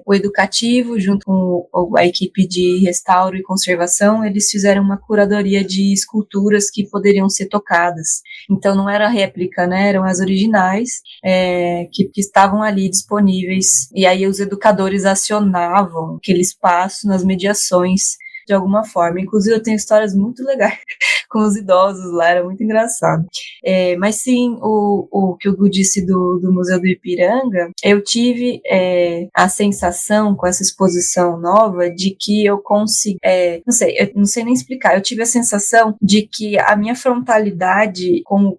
o educativo, junto com a equipe de restauro e conservação, eles fizeram uma curadoria de esculturas que poderiam ser tocadas. Então não era réplica, né? Eram as originais que estavam ali disponíveis. E aí os educadores acionavam aquele espaço nas mediações de alguma forma. Inclusive, eu tenho histórias muito legais com os idosos lá, era muito engraçado. Mas sim, o que o Gu disse do Museu do Ipiranga, eu tive a sensação com essa exposição nova de que eu consegui, eu não sei nem explicar, eu tive a sensação de que a minha frontalidade com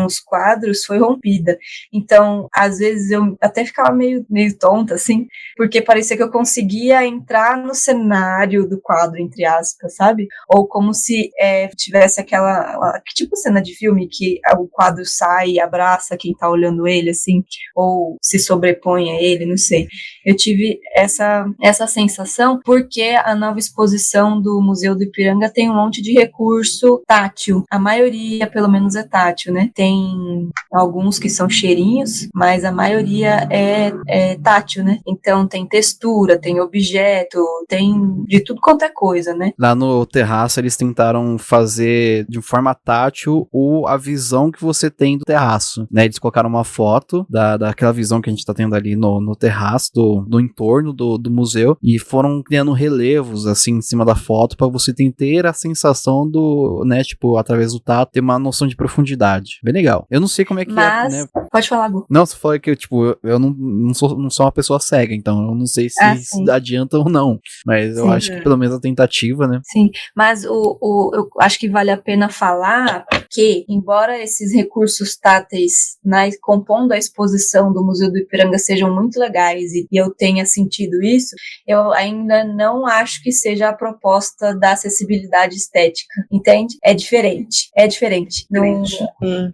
os quadros foi rompida. Então, às vezes eu até ficava meio tonta, assim, porque parecia que eu conseguia entrar no cenário do quadro, entre aspas, sabe? Ou como se tivesse aquela tipo cena de filme que o quadro sai e abraça quem tá olhando ele, assim, ou se sobrepõe a ele, não sei. Eu tive essa sensação porque a nova exposição do Museu do Ipiranga tem um monte de recurso tátil. A maioria, pelo menos, é tátil, né? Tem alguns que são cheirinhos, mas a maioria é tátil, né? Então tem textura, tem objeto, tem de tudo quanto é coisa, né? Lá no terraço eles tentaram fazer de forma tátil a visão que você tem do terraço, né? Eles colocaram uma foto daquela visão que a gente tá tendo ali no terraço, do entorno do museu, e foram criando relevos assim em cima da foto para você ter a sensação do, né, tipo, através do tato, ter uma noção de profundidade. Bem legal. Eu não sei como é que mas, né? Pode falar, Gu. Não, você falou que eu não sou uma pessoa cega, então eu não sei se adianta ou não, mas eu acho que pelo menos a tentativa, né? Sim, mas eu acho que vale a pena falar que, embora esses recursos táteis compondo a exposição do Museu do Ipiranga sejam muito legais e eu tenha sentido isso, eu ainda não acho que seja a proposta da acessibilidade estética, entende? É diferente.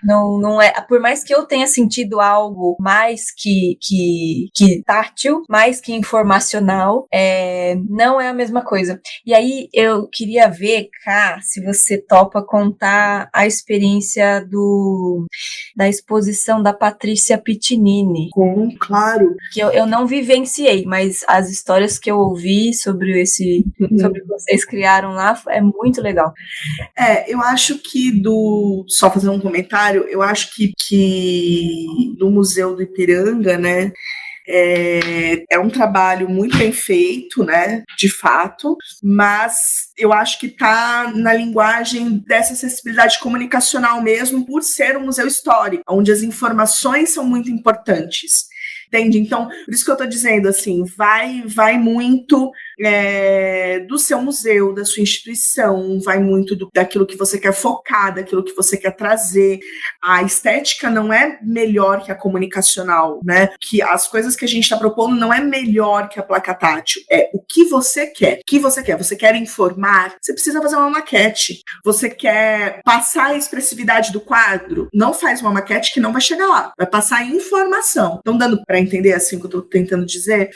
Não é, por mais que eu tenha sentido algo mais que tátil, mais que informacional, não é a mesma coisa. E aí eu queria ver, Ká, se você topa contar a experiência da exposição da Patrícia Pitinini. Claro. Que eu não vivenciei, mas as histórias que eu ouvi sobre o que vocês criaram lá é muito legal. Eu acho que só fazer um comentário, eu acho que do Museu do Ipiranga, né, é um trabalho muito bem feito, né, de fato, mas eu acho que está na linguagem dessa acessibilidade comunicacional mesmo, por ser um museu histórico, onde as informações são muito importantes. Entende? Então, por isso que eu estou dizendo, assim, vai muito do seu museu, da sua instituição, vai muito daquilo que você quer focar, daquilo que você quer trazer. A estética não é melhor que a comunicacional, né? Que as coisas que a gente está propondo não é melhor que a placa tátil, é o que você quer. O que você quer? Você quer informar? Você precisa fazer uma maquete. Você quer passar a expressividade do quadro? Não faz uma maquete que não vai chegar lá. Vai passar a informação. Estão dando para entender assim o que eu estou tentando dizer?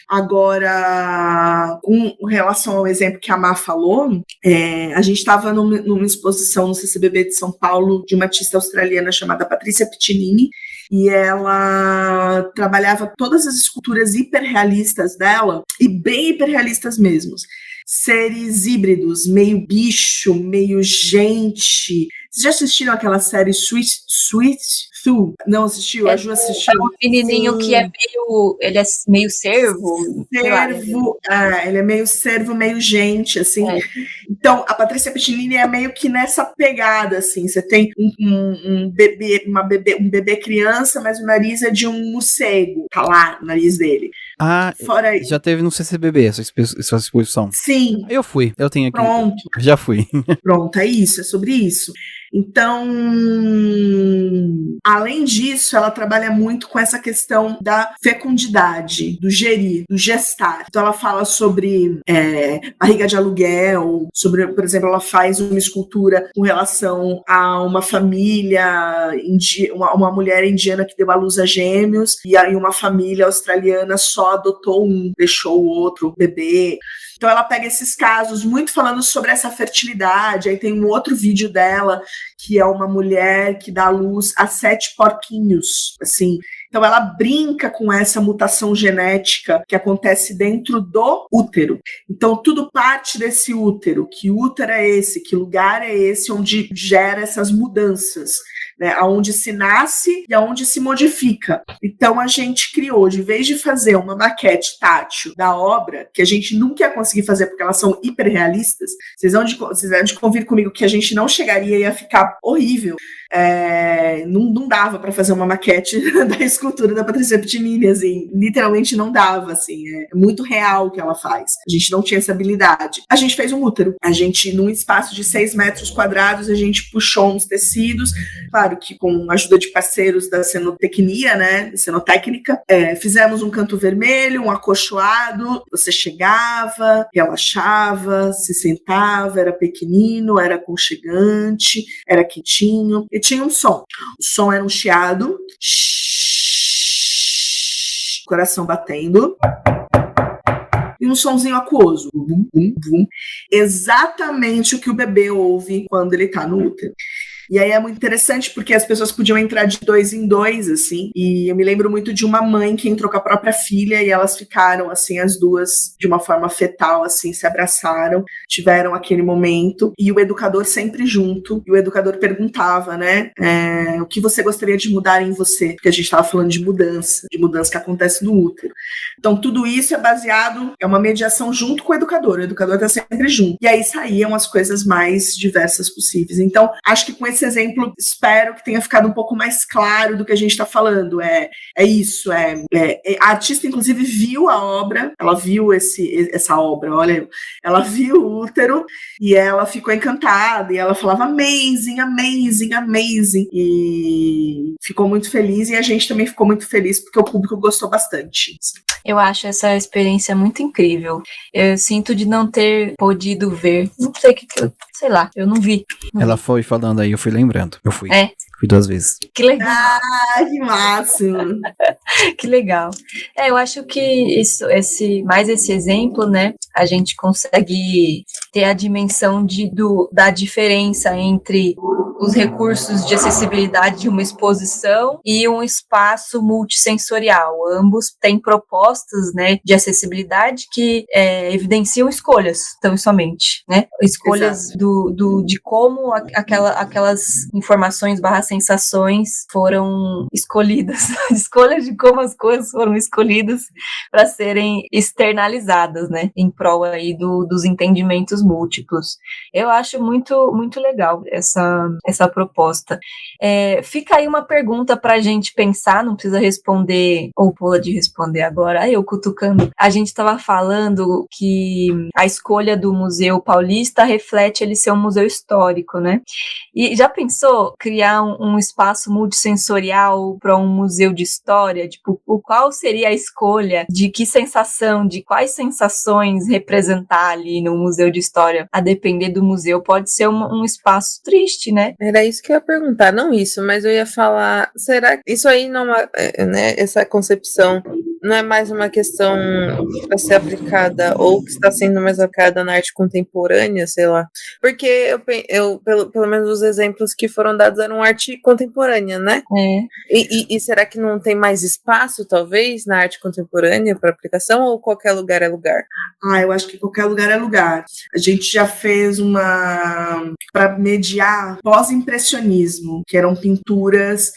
Agora, com relação ao exemplo que a Má falou, a gente estava numa exposição no CCBB de São Paulo de uma artista australiana chamada Patrícia Piccinini, e ela trabalhava todas as esculturas hiperrealistas dela, e bem hiperrealistas mesmo. Seres híbridos, meio bicho, meio gente. Vocês já assistiram aquela série Sweet Tooth? Não assistiu? A Ju assistiu? É um menininho Sim. que ele é meio cervo. Ele é meio cervo, meio gente, assim. Então, a Patrícia Piccinini é meio que nessa pegada, assim. Você tem um bebê criança, mas o nariz é de um morcego. Tá lá o nariz dele. Fora já teve no CCBB essa exposição. Sim. Eu fui, eu tenho aqui. Pronto. Já fui. Pronto, é isso, é sobre isso. Então, além disso, ela trabalha muito com essa questão da fecundidade, do gerir, do gestar. Então, ela fala sobre barriga de aluguel, sobre, por exemplo, ela faz uma escultura com relação a uma família, uma mulher indiana que deu à luz a gêmeos, e aí uma família australiana só adotou um, deixou o outro bebê. Então ela pega esses casos, muito falando sobre essa fertilidade. Aí tem um outro vídeo dela, que é uma mulher que dá à luz a 7 porquinhos, assim. Então ela brinca com essa mutação genética que acontece dentro do útero. Então tudo parte desse útero. Que útero é esse? Que lugar é esse onde gera essas mudanças? Né, aonde se nasce e aonde se modifica. Então a gente criou, de vez de fazer uma maquete tátil da obra, que a gente nunca ia conseguir fazer porque elas são hiperrealistas, vocês vão de convir comigo que a gente não chegaria e ia ficar horrível. Não dava para fazer uma maquete da escultura da Patrícia Piccinini, assim, literalmente não dava, assim, é muito real o que ela faz. A gente não tinha essa habilidade. A gente fez um útero. A gente, num espaço de 6 metros quadrados, a gente puxou uns tecidos, claro que com a ajuda de parceiros da cenotecnia, né, cenotécnica, fizemos um canto vermelho, um acolchoado, você chegava, relaxava, se sentava, era pequenino, era aconchegante, era quentinho, e tinha um som. O som era um chiado, coração batendo, e um sonzinho aquoso, bum, bum, bum. Exatamente o que o bebê ouve quando ele tá no útero. E aí é muito interessante porque as pessoas podiam entrar de 2 em 2, assim, e eu me lembro muito de uma mãe que entrou com a própria filha e elas ficaram, assim, as duas, de uma forma fetal, assim, se abraçaram, tiveram aquele momento, e o educador sempre junto, e o educador perguntava, né, o que você gostaria de mudar em você? Porque a gente estava falando de mudança que acontece no útero. Então tudo isso é baseado, é uma mediação junto com o educador está sempre junto, e aí saíam as coisas mais diversas possíveis. Então, acho que com esse exemplo, espero que tenha ficado um pouco mais claro do que a gente está falando. A artista, inclusive, viu a obra, ela viu essa obra, olha, ela viu o útero e ela ficou encantada, e ela falava amazing, amazing, amazing, e ficou muito feliz, e a gente também ficou muito feliz porque o público gostou bastante. Eu acho essa experiência muito incrível. Eu sinto de não ter podido ver. Não sei o que sei lá, eu não vi. Ela foi falando aí, eu fui lembrando. Eu fui. Fui 2 vezes. Que legal. Que máximo. Que legal. Eu acho que esse exemplo, né, a gente consegue ter a dimensão da diferença entre os recursos de acessibilidade de uma exposição e um espaço multissensorial. Ambos têm propostas, né, de acessibilidade que evidenciam escolhas, tão somente, né? Escolhas de como aquelas informações / sensações foram escolhidas. Escolha de como as coisas foram escolhidas para serem externalizadas, né, em prol aí dos entendimentos múltiplos. Eu acho muito, muito legal essa proposta. Fica aí uma pergunta para a gente pensar, não precisa responder, ou pula de responder agora, aí eu cutucando. A gente estava falando que a escolha do Museu Paulista reflete ele ser um museu histórico, né? E já pensou criar um espaço multissensorial para um museu de história? Tipo, qual seria a escolha de que sensação, de quais sensações representar ali no museu de história? A depender do museu, pode ser um espaço triste, né? Era isso que eu ia perguntar, não isso, mas eu ia falar, será que isso aí não é, né, essa concepção não é mais uma questão para ser aplicada ou que está sendo mais aplicada na arte contemporânea, sei lá, porque eu pelo menos os exemplos que foram dados eram arte contemporânea, né? E será que não tem mais espaço, talvez, na arte contemporânea para aplicação ou qualquer lugar é lugar? Eu acho que qualquer lugar é lugar. A gente já fez para mediar pós-impressionismo, que eram pinturas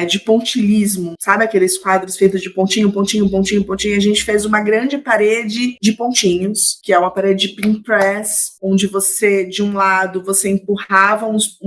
de pontilhismo, sabe aqueles quadros feitos de pontinho, pontinho, pontinho, pontinho? A gente fez uma grande parede de pontinhos, que é uma parede de pin press, onde você, de um lado, você empurrava uns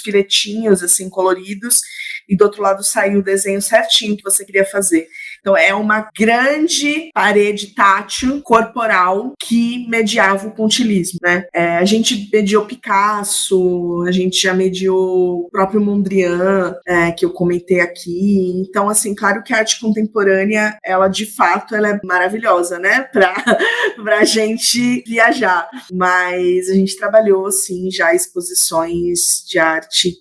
filetinhos assim coloridos, e do outro lado saía o desenho certinho que você queria fazer. Então é uma grande parede tátil, corporal, que mediava o pontilhismo, né? A gente mediou Picasso, a gente já mediou o próprio Mondrian, que eu comentei aqui. Então, assim, claro que a arte contemporânea, ela de fato, ela é maravilhosa, né? Pra gente viajar. Mas a gente trabalhou, sim, já exposições de arte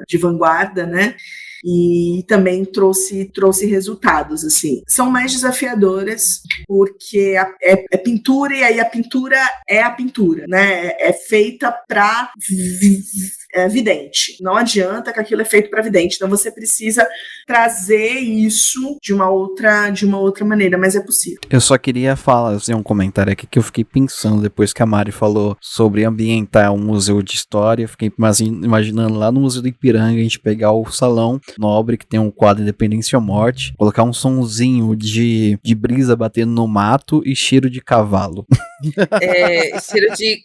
de vanguarda, né? E também trouxe resultados, assim. São mais desafiadoras, porque é pintura, e aí a pintura é a pintura, né? É feita para vidente. Não adianta que aquilo é feito para vidente. Então você precisa trazer isso de uma outra maneira, mas é possível. Eu só queria fazer um comentário aqui que eu fiquei pensando depois que a Mari falou sobre ambientar um museu de história. Fiquei imaginando lá no Museu do Ipiranga a gente pegar o salão nobre que tem um quadro Independência ou Morte, colocar um sonzinho de brisa batendo no mato e cheiro de cavalo. Cheiro de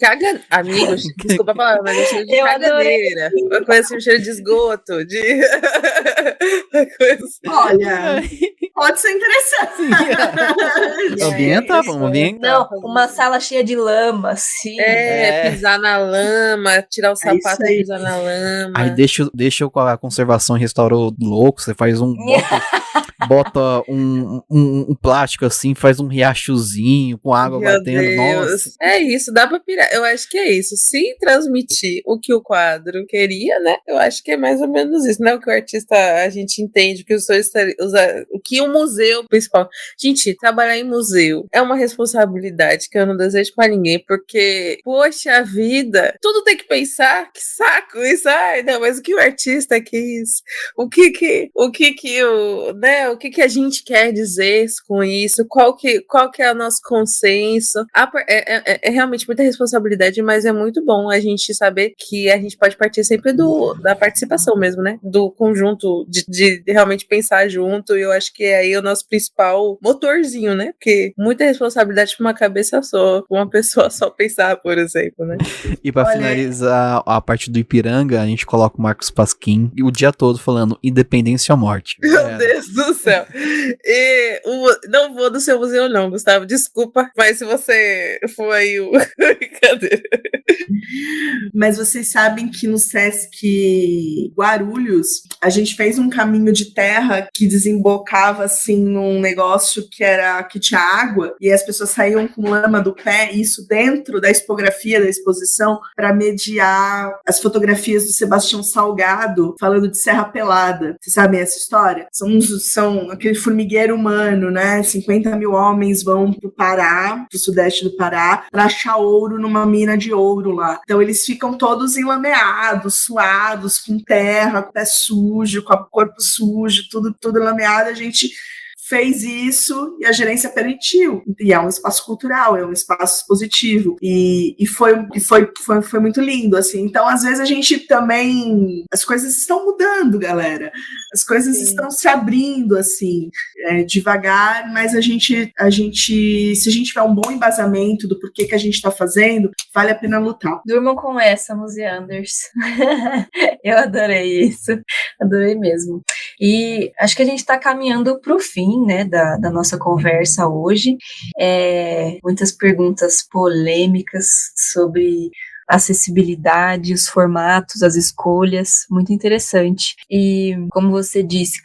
amigo, desculpa a palavra, mas é cheiro de cagadeira. Uma coisa assim, um cheiro de esgoto, Olha, pode ser interessante. Vamos ambientar. Não, uma sala cheia de lama, assim. Pisar na lama, tirar o sapato e pisar na lama. Aí deixa com a conservação e restaurou louco, você faz bota um plástico assim, faz um riachozinho com água batendo. Nossa. É isso, dá pra pirar. Eu acho que é isso. Se transmitir o que o quadro queria, né? Eu acho que é mais ou menos isso, né? O que o artista, a gente entende, o que o museu principal. Gente, trabalhar em museu é uma responsabilidade que eu não desejo pra ninguém, porque, poxa vida, tudo tem que pensar, que saco isso. Não, mas o que o artista quis, o que a gente quer dizer com isso, qual que é o nosso consenso. É realmente muita responsabilidade, mas é muito bom a gente saber que a gente pode partir sempre da participação mesmo, né? Do conjunto, de realmente pensar junto, e eu acho que é aí o nosso principal motorzinho, né? Porque muita responsabilidade pra uma cabeça só, pra uma pessoa só pensar, por exemplo, né? E pra finalizar a parte do Ipiranga, a gente coloca o Marcos Pasquim e o dia todo falando Independência ou Morte. Meu Deus do céu. Não vou do seu museu não, Gustavo, desculpa, mas se você for aí brincadeira. Mas vocês sabem que no Sesc Guarulhos a gente fez um caminho de terra que desembocava assim num negócio que tinha água, e as pessoas saíam com lama do pé, e isso dentro da expografia da exposição, para mediar as fotografias do Sebastião Salgado falando de Serra Pelada. Vocês sabem essa história? São aquele formigueiro humano, né? 50 mil homens vão pro Pará, pro sudeste do Pará, para achar ouro numa mina de ouro lá. Então eles ficam todos enlameados, suados, com terra, com o pé sujo, com o corpo sujo, tudo lameado. A gente fez isso e a gerência permitiu. E é um espaço cultural, é um espaço positivo. E foi muito lindo, assim. Então, às vezes, a gente também... As coisas estão mudando, galera. As coisas estão se abrindo, assim, devagar, mas a gente, se a gente tiver um bom embasamento do porquê que a gente está fazendo, vale a pena lutar. Durmam com essa, Museanders. Eu adorei isso. Adorei mesmo. E acho que a gente está caminhando para o fim, né, da nossa conversa hoje. Muitas perguntas polêmicas sobre acessibilidade, os formatos, as escolhas, muito interessante. E como você disse,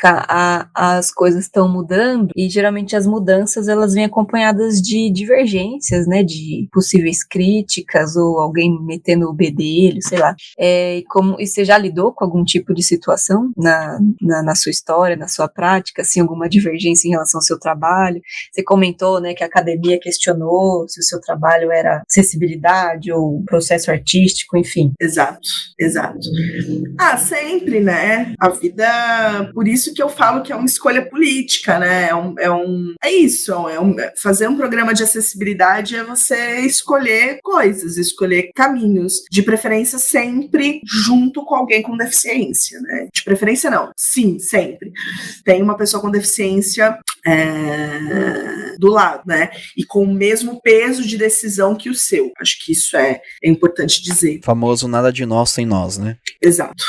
as coisas estão mudando e geralmente as mudanças elas vêm acompanhadas de divergências, né, de possíveis críticas ou alguém metendo o bedelho, sei lá. E você já lidou com algum tipo de situação na sua história, na sua prática, assim, alguma divergência em relação ao seu trabalho? Você comentou, né, que a academia questionou se o seu trabalho era acessibilidade ou processo artístico, enfim. Exato. Sempre, né? A vida... Por isso que eu falo que é uma escolha política, né? Fazer um programa de acessibilidade é você escolher coisas, escolher caminhos. De preferência sempre junto com alguém com deficiência, né? De preferência não. Sim, sempre. Tem uma pessoa com deficiência do lado, né? E com o mesmo peso de decisão que o seu. Acho que isso é importante dizer. Famoso nada de nós sem nós, né? Exato.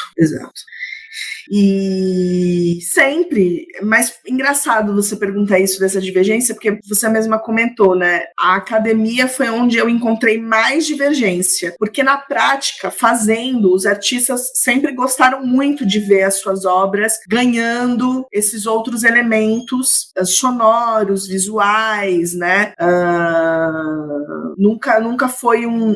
E sempre, mas engraçado você perguntar isso dessa divergência, porque você mesma comentou, né? A academia foi onde eu encontrei mais divergência, porque na prática, fazendo, os artistas sempre gostaram muito de ver as suas obras ganhando esses outros elementos sonoros, visuais, né? Nunca foi um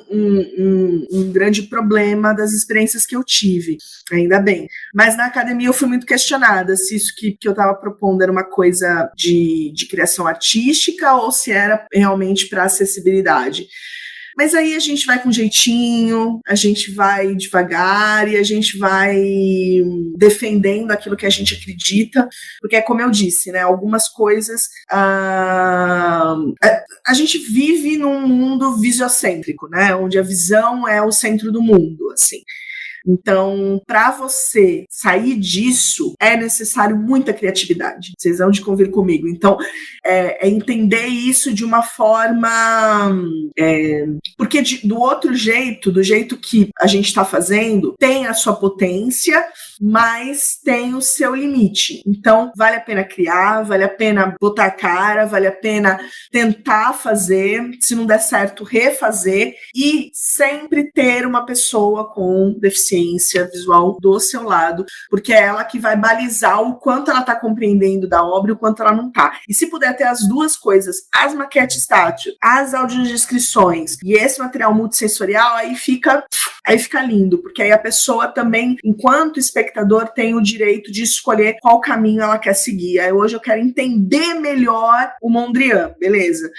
grande problema das experiências que eu tive, ainda bem. Mas na academia eu fui muito questionada se isso que eu estava propondo era uma coisa de criação artística ou se era realmente para acessibilidade. Mas aí a gente vai com jeitinho, a gente vai devagar e a gente vai defendendo aquilo que a gente acredita, porque é como eu disse, né, algumas coisas a gente vive num mundo visiocêntrico, né, onde a visão é o centro do mundo, assim. Então, para você sair disso, é necessário muita criatividade. Vocês vão de convir comigo. Então, entender isso de uma forma... porque do outro jeito, do jeito que a gente está fazendo, tem a sua potência, mas tem o seu limite. Então, vale a pena criar, vale a pena botar a cara, vale a pena tentar fazer, se não der certo, refazer, e sempre ter uma pessoa com deficiência visual do seu lado, porque é ela que vai balizar o quanto ela está compreendendo da obra e o quanto ela não está. E se puder ter as duas coisas, as maquetes tátil, as audiodescrições e esse material multissensorial, aí fica lindo, porque aí a pessoa também, enquanto espectador, tem o direito de escolher qual caminho ela quer seguir. Aí hoje eu quero entender melhor o Mondrian, beleza?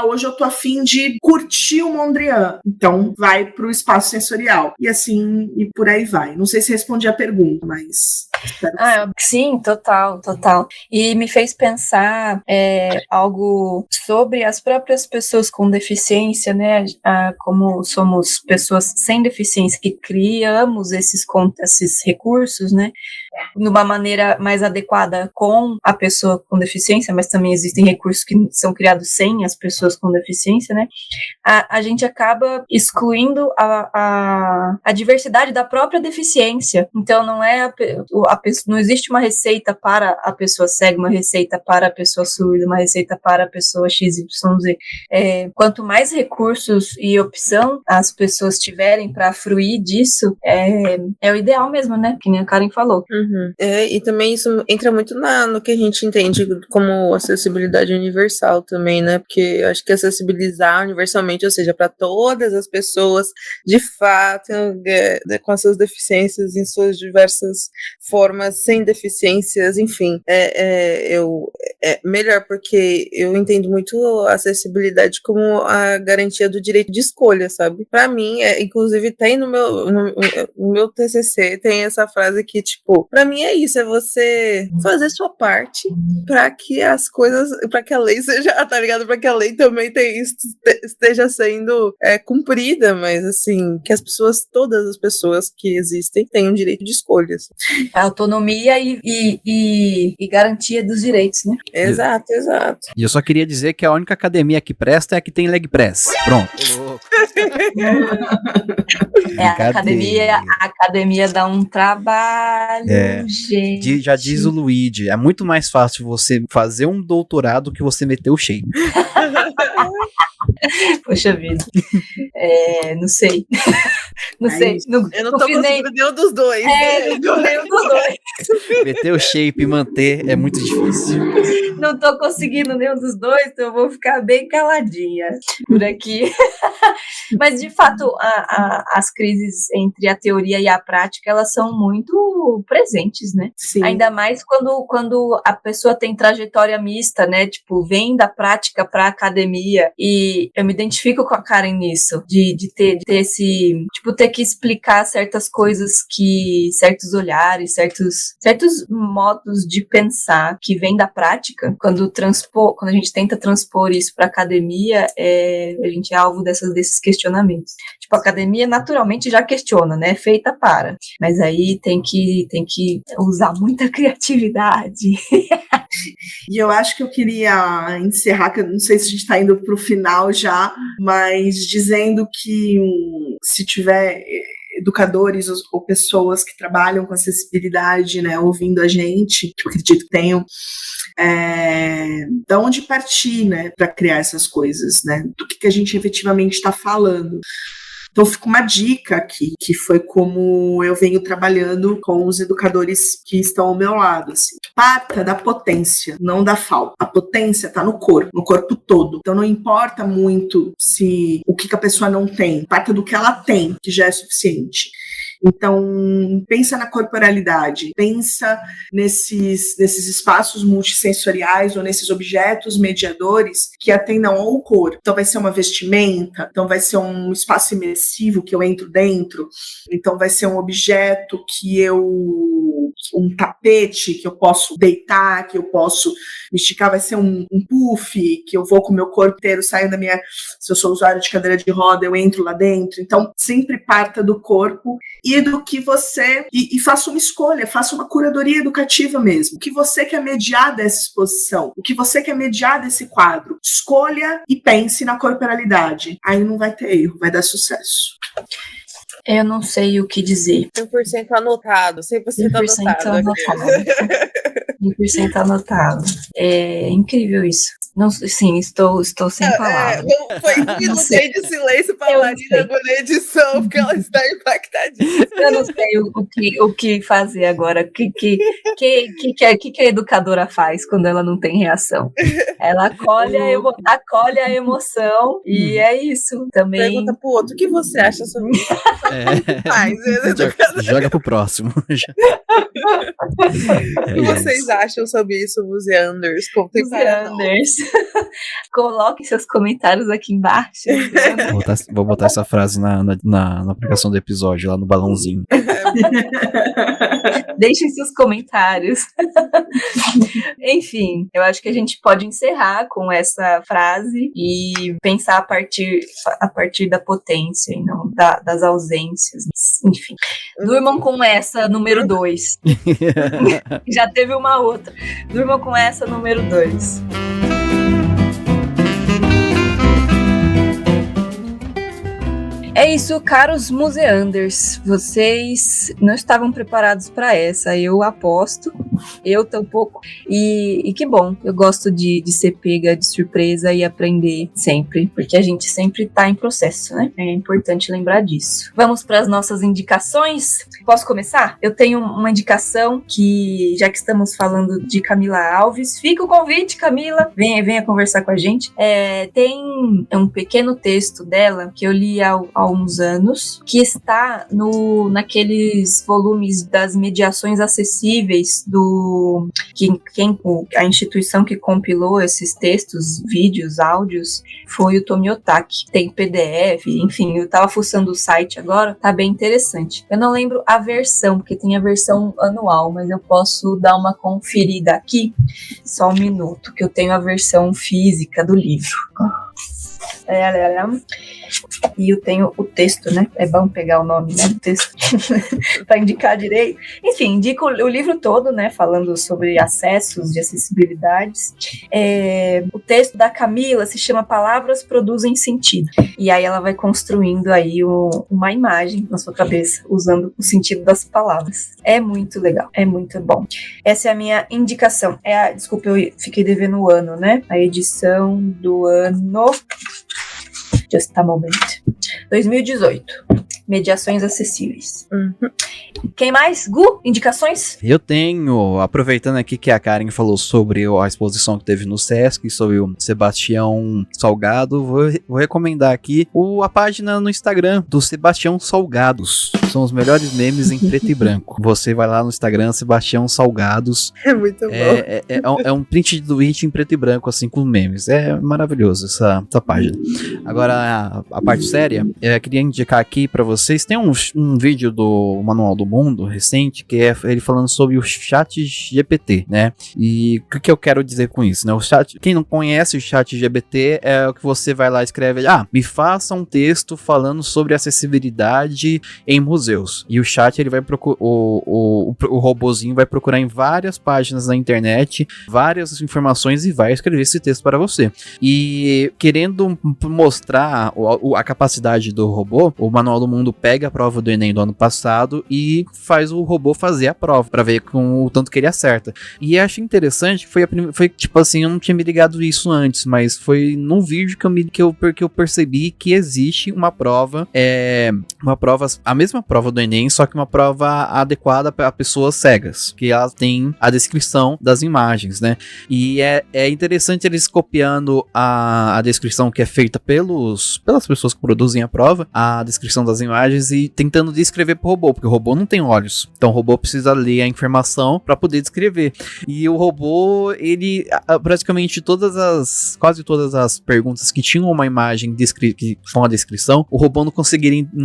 Hoje eu tô a fim de curtir o Mondrian, então vai pro espaço sensorial. E assim, e por aí vai. Não sei se respondi a pergunta, mas... Sim, total. E me fez pensar algo sobre as próprias pessoas com deficiência, né? Como somos pessoas sem deficiência que criamos esses recursos, né? De uma maneira mais adequada com a pessoa com deficiência, mas também existem recursos que são criados sem as pessoas com deficiência, né? A gente acaba excluindo a diversidade da própria deficiência. Então, não existe uma receita para a pessoa cega, uma receita para a pessoa surda, uma receita para a pessoa XYZ. Quanto mais recursos e opção as pessoas tiverem para fruir disso, é o ideal mesmo, né? Que nem a Karen falou. Uhum. E também isso entra muito no que a gente entende como acessibilidade universal também, né? Porque eu acho que acessibilizar universalmente, ou seja, para todas as pessoas, de fato, com as suas deficiências em suas diversas formas, sem deficiências, enfim. Melhor, porque eu entendo muito a acessibilidade como a garantia do direito de escolha, sabe? Pra mim, inclusive tem no meu TCC, tem essa frase que, tipo, pra mim é isso, é você fazer sua parte pra que as coisas, pra que a lei seja, tá ligado? Pra que a lei também esteja sendo cumprida, mas assim, que todas as pessoas que existem tenham direito de escolha. Assim. A autonomia e garantia dos direitos, né? Exato. E eu só queria dizer que a única academia que presta é a que tem leg press. Pronto. A academia dá um trabalho, gente. Já diz o Luigi, é muito mais fácil você fazer um doutorado que você meter o shape. Poxa vida. Não sei. Não sei. Eu não tô conseguindo nenhum dos dois. Nenhum dos dois. Meter o shape e manter é muito difícil. Não tô conseguindo nenhum dos dois, então eu vou ficar bem caladinha por aqui. Mas, de fato, as crises entre a teoria e a prática, elas são muito presentes, né? Sim. Ainda mais quando a pessoa tem trajetória mista, né? Tipo, vem da prática para a academia. E eu me identifico com a Karen nisso, de ter esse... Tipo, ter que explicar certas coisas certos olhares, certos modos de pensar que vem da prática. Quando a gente tenta transpor isso para a academia, a gente é alvo desses questionamentos. Tipo, a academia naturalmente já questiona, né? Feita para. Mas aí tem que usar muita criatividade. E eu acho que eu queria encerrar, que eu não sei se a gente está indo para o final já, mas dizendo que se tiver educadores ou pessoas que trabalham com acessibilidade, né, ouvindo a gente, que eu acredito que tenham, de onde partir, né, para criar essas coisas, né, do que a gente efetivamente está falando. Então fica uma dica aqui, que foi como eu venho trabalhando com os educadores que estão ao meu lado. Assim. Parta da potência, não da falta. A potência está no corpo todo. Então não importa muito o que a pessoa não tem. Parta do que ela tem, que já é suficiente. Então, pensa na corporalidade, pensa nesses espaços multissensoriais ou nesses objetos mediadores que atendam ao corpo. Então, vai ser uma vestimenta, então vai ser um espaço imersivo que eu entro dentro, então vai ser um objeto um tapete que eu posso deitar, que eu posso me esticar, vai ser um puff que eu vou com o meu corpo inteiro, saio se eu sou usuário de cadeira de roda, eu entro lá dentro. Então, sempre parta do corpo e do que você... E faça uma escolha, faça uma curadoria educativa mesmo. O que você quer mediar dessa exposição? O que você quer mediar desse quadro? Escolha e pense na corporalidade. Aí não vai ter erro, vai dar sucesso. Eu não sei o que dizer. 100% anotado, 100% anotado. 100% anotado. É incrível isso. Não, sim, estou sem palavras. Foi um minutinho de silêncio para a Marina na edição, porque ela está impactadíssima. Eu não sei o que fazer agora. O que a educadora faz quando ela não tem reação? Ela acolhe a emoção e é isso. Também. Pergunta pro outro, o que você acha sobre isso? Joga pro próximo. O que vocês acham sobre isso, museanders contemporâneos? Coloque seus comentários aqui embaixo. Vou botar essa frase na aplicação do episódio, lá no balãozinho. Deixem seus comentários. Enfim, eu acho que a gente pode encerrar com essa frase e pensar a partir da potência e não das ausências. Enfim, durmam com essa número 2. Já teve uma outra. Durmam com essa número 2. É isso, caros museanders. Vocês não estavam preparados para essa, eu aposto. Eu tampouco. E que bom, eu gosto de ser pega de surpresa e aprender sempre, porque a gente sempre está em processo, né? É importante lembrar disso. Vamos para as nossas indicações? Posso começar? Eu tenho uma indicação que, já que estamos falando de Camila Alves, fica o convite, Camila, venha conversar com a gente. Tem um pequeno texto dela que eu li há alguns anos, que está naqueles volumes das mediações acessíveis a instituição que compilou esses textos, vídeos, áudios, foi o Tomiotaki. Tem PDF, enfim, eu tava fuçando o site agora, tá bem interessante. Eu não lembro a versão, porque tem a versão anual, mas eu posso dar uma conferida aqui, só um minuto, que eu tenho a versão física do livro. E eu tenho o texto, né? É bom pegar o nome, né, do texto para indicar direito. Enfim, indico o livro todo, né? Falando sobre acessos de acessibilidades. O texto da Camila se chama Palavras Produzem Sentido. E aí ela vai construindo aí uma imagem na sua cabeça, usando o sentido das palavras. É muito legal, é muito bom. Essa é a minha indicação. Desculpa, eu fiquei devendo o ano, né? A edição do ano... Just a moment. 2018. Mediações acessíveis. Quem mais? Gu, indicações? Eu tenho, aproveitando aqui que a Karen falou sobre a exposição que teve no Sesc, sobre o Sebastião Salgado, vou recomendar aqui a página no Instagram do Sebastião Salgados. São os melhores memes em preto e branco. Você vai lá no Instagram, Sebastião Salgados. É muito bom. É um print do it em preto e branco, assim, com memes. É maravilhoso essa página. Agora, a parte séria, eu queria indicar aqui pra vocês, tem um vídeo do Manual do Mundo recente, que é ele falando sobre o chat GPT, né? E o que eu quero dizer com isso, né? Quem não conhece o chat GPT é o que você vai lá e escreve, me faça um texto falando sobre acessibilidade em museus. E o chat, ele vai procurar, o robozinho vai procurar em várias páginas da internet, várias informações e vai escrever esse texto para você. E querendo mostrar a capacidade do robô, o Manual do Mundo pega a prova do Enem do ano passado e faz o robô fazer a prova, pra ver com o tanto que ele acerta. E achei interessante, foi tipo assim, eu não tinha me ligado isso antes, mas foi num vídeo que eu percebi que existe uma prova, a mesma prova do Enem, só que uma prova adequada para pessoas cegas, que ela tem a descrição das imagens, né? E é interessante eles copiando a descrição que é feita pelas pessoas que produzem a prova, a descrição das imagens, e tentando descrever pro robô, porque o robô não tem olhos, então o robô precisa ler a informação para poder descrever. E o robô, ele praticamente quase todas as perguntas que tinham uma imagem que são a descrição, o robô não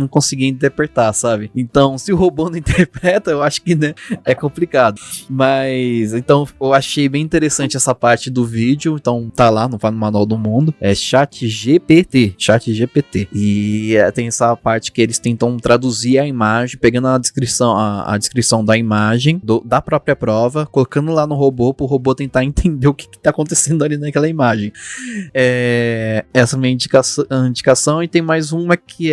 conseguia interpretar, sabe? Então, se o robô não interpreta, eu acho que, né, é complicado. Mas, então, eu achei bem interessante essa parte do vídeo, então tá lá no Manual do Mundo, é chat GPT. E tem essa parte que eles tentam traduzir a imagem, pegando a descrição da imagem, da própria prova, colocando lá no robô, pro robô tentar entender o que tá acontecendo ali naquela imagem. Essa é a minha indicação, e tem mais uma que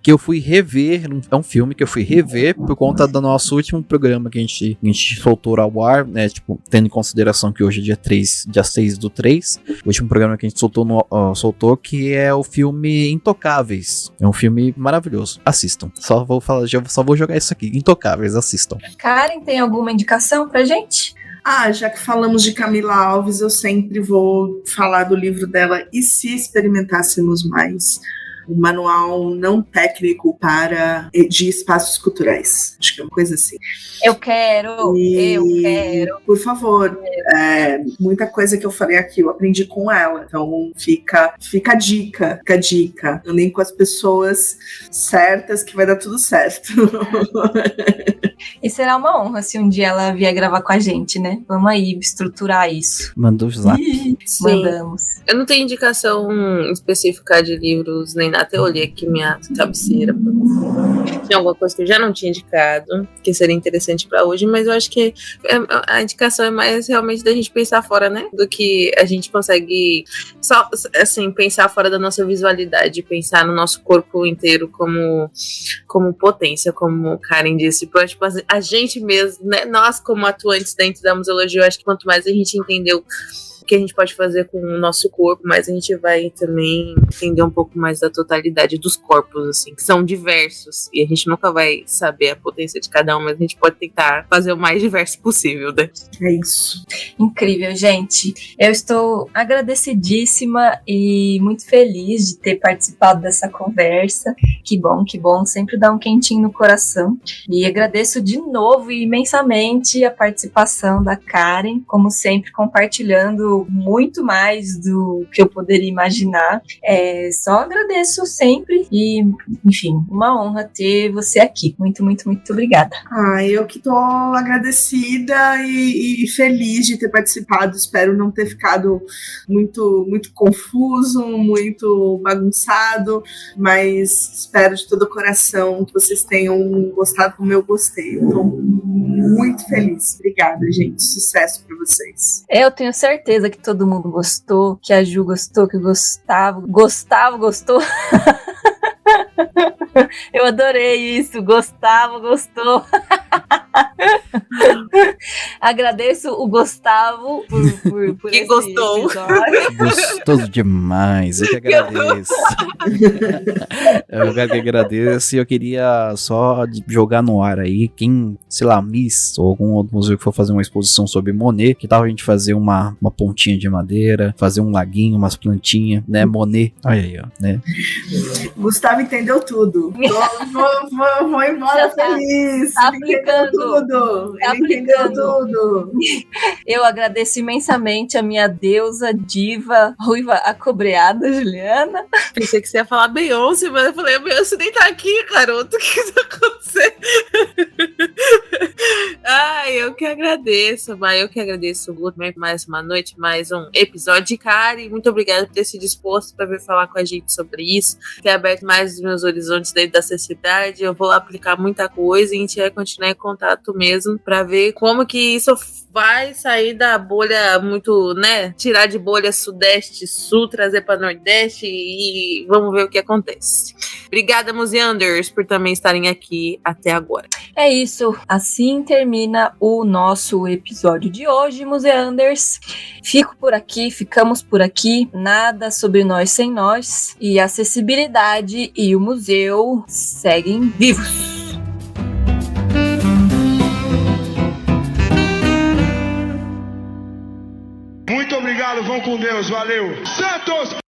eu fui rever, é um filme que eu fui rever por conta do nosso último programa que a gente soltou ao ar, né, tipo, tendo em consideração que hoje é dia 6 do 3, o último programa que a gente soltou, que é o filme Intocáveis. É um filme maravilhoso. Assistam. Só vou jogar isso aqui. Intocáveis, assistam. Karen, tem alguma indicação pra gente? Já que falamos de Camila Alves, eu sempre vou falar do livro dela, E Se Experimentássemos Mais? Um manual não técnico de espaços culturais. Acho que é uma coisa assim. Eu quero. Por favor, muita coisa que eu falei aqui, eu aprendi com ela. Então fica a dica. Andem com as pessoas certas que vai dar tudo certo. E será uma honra se um dia ela vier gravar com a gente, né? Vamos aí estruturar isso. Mandou o zap. Mandamos. Eu não tenho indicação específica de livros nem nada. Eu olhei aqui minha cabeceira. Tinha alguma coisa que eu já não tinha indicado, que seria interessante para hoje, mas eu acho que a indicação é mais realmente da gente pensar fora, né? Do que a gente consegue só, assim, pensar fora da nossa visualidade, pensar no nosso corpo inteiro como potência, como Karen disse. Tipo, a gente mesmo, né? Nós como atuantes dentro da museologia, eu acho que quanto mais a gente entendeu que a gente pode fazer com o nosso corpo, mas a gente vai também entender um pouco mais da totalidade dos corpos, assim, que são diversos, e a gente nunca vai saber a potência de cada um, mas a gente pode tentar fazer o mais diverso possível, né? É isso. Incrível, gente. Eu estou agradecidíssima e muito feliz de ter participado dessa conversa. Que bom, sempre dá um quentinho no coração. E agradeço de novo e imensamente a participação da Karen, como sempre, compartilhando muito mais do que eu poderia imaginar. Só agradeço sempre e, enfim, uma honra ter você aqui. Muito obrigada. Eu que tô agradecida e feliz de ter participado. Espero não ter ficado muito confuso, muito bagunçado, mas espero de todo o coração que vocês tenham gostado como eu gostei. Eu tô muito feliz. Obrigada, gente. Sucesso pra vocês. Eu tenho certeza que todo mundo gostou, que a Ju gostou, que o Gustavo gostou. Eu adorei isso. Gustavo gostou. Agradeço o Gustavo por que esse gostou. episódio. Gostoso demais, eu que agradeço. Eu que agradeço e eu queria só jogar no ar aí, quem, sei lá, Miss ou algum outro museu que for fazer uma exposição sobre Monet, que tal a gente fazer uma pontinha de madeira, fazer um laguinho, umas plantinhas, né, Monet, olha aí, ó, né. Gustavo entendeu tudo. Vou embora feliz. Tá Ele entendeu tudo. Tá Ele entendeu aplicando. tudo. Eu agradeço imensamente a minha deusa, diva, ruiva acobreada, Juliana. Pensei que você ia falar Beyoncé, mas eu falei, a Beyoncé nem tá aqui, garoto. O que tá acontecendo? Eu que agradeço, mas eu que agradeço mais uma noite, mais um episódio de Karen. Muito obrigada por ter se disposto para vir falar com a gente sobre isso, ter aberto mais os meus horizontes dentro da sociedade. Eu vou lá aplicar muita coisa e a gente vai continuar em contato mesmo para ver como que isso vai sair da bolha muito, né? Tirar de bolha Sudeste, Sul, trazer para Nordeste e vamos ver o que acontece. Obrigada, Museanders, por também estarem aqui até agora. É isso, assim termina o nosso episódio de hoje, Museanders. Ficamos por aqui, nada sobre nós sem nós, e a acessibilidade e o museu seguem vivos. Muito obrigado, vão com Deus, valeu. Santos!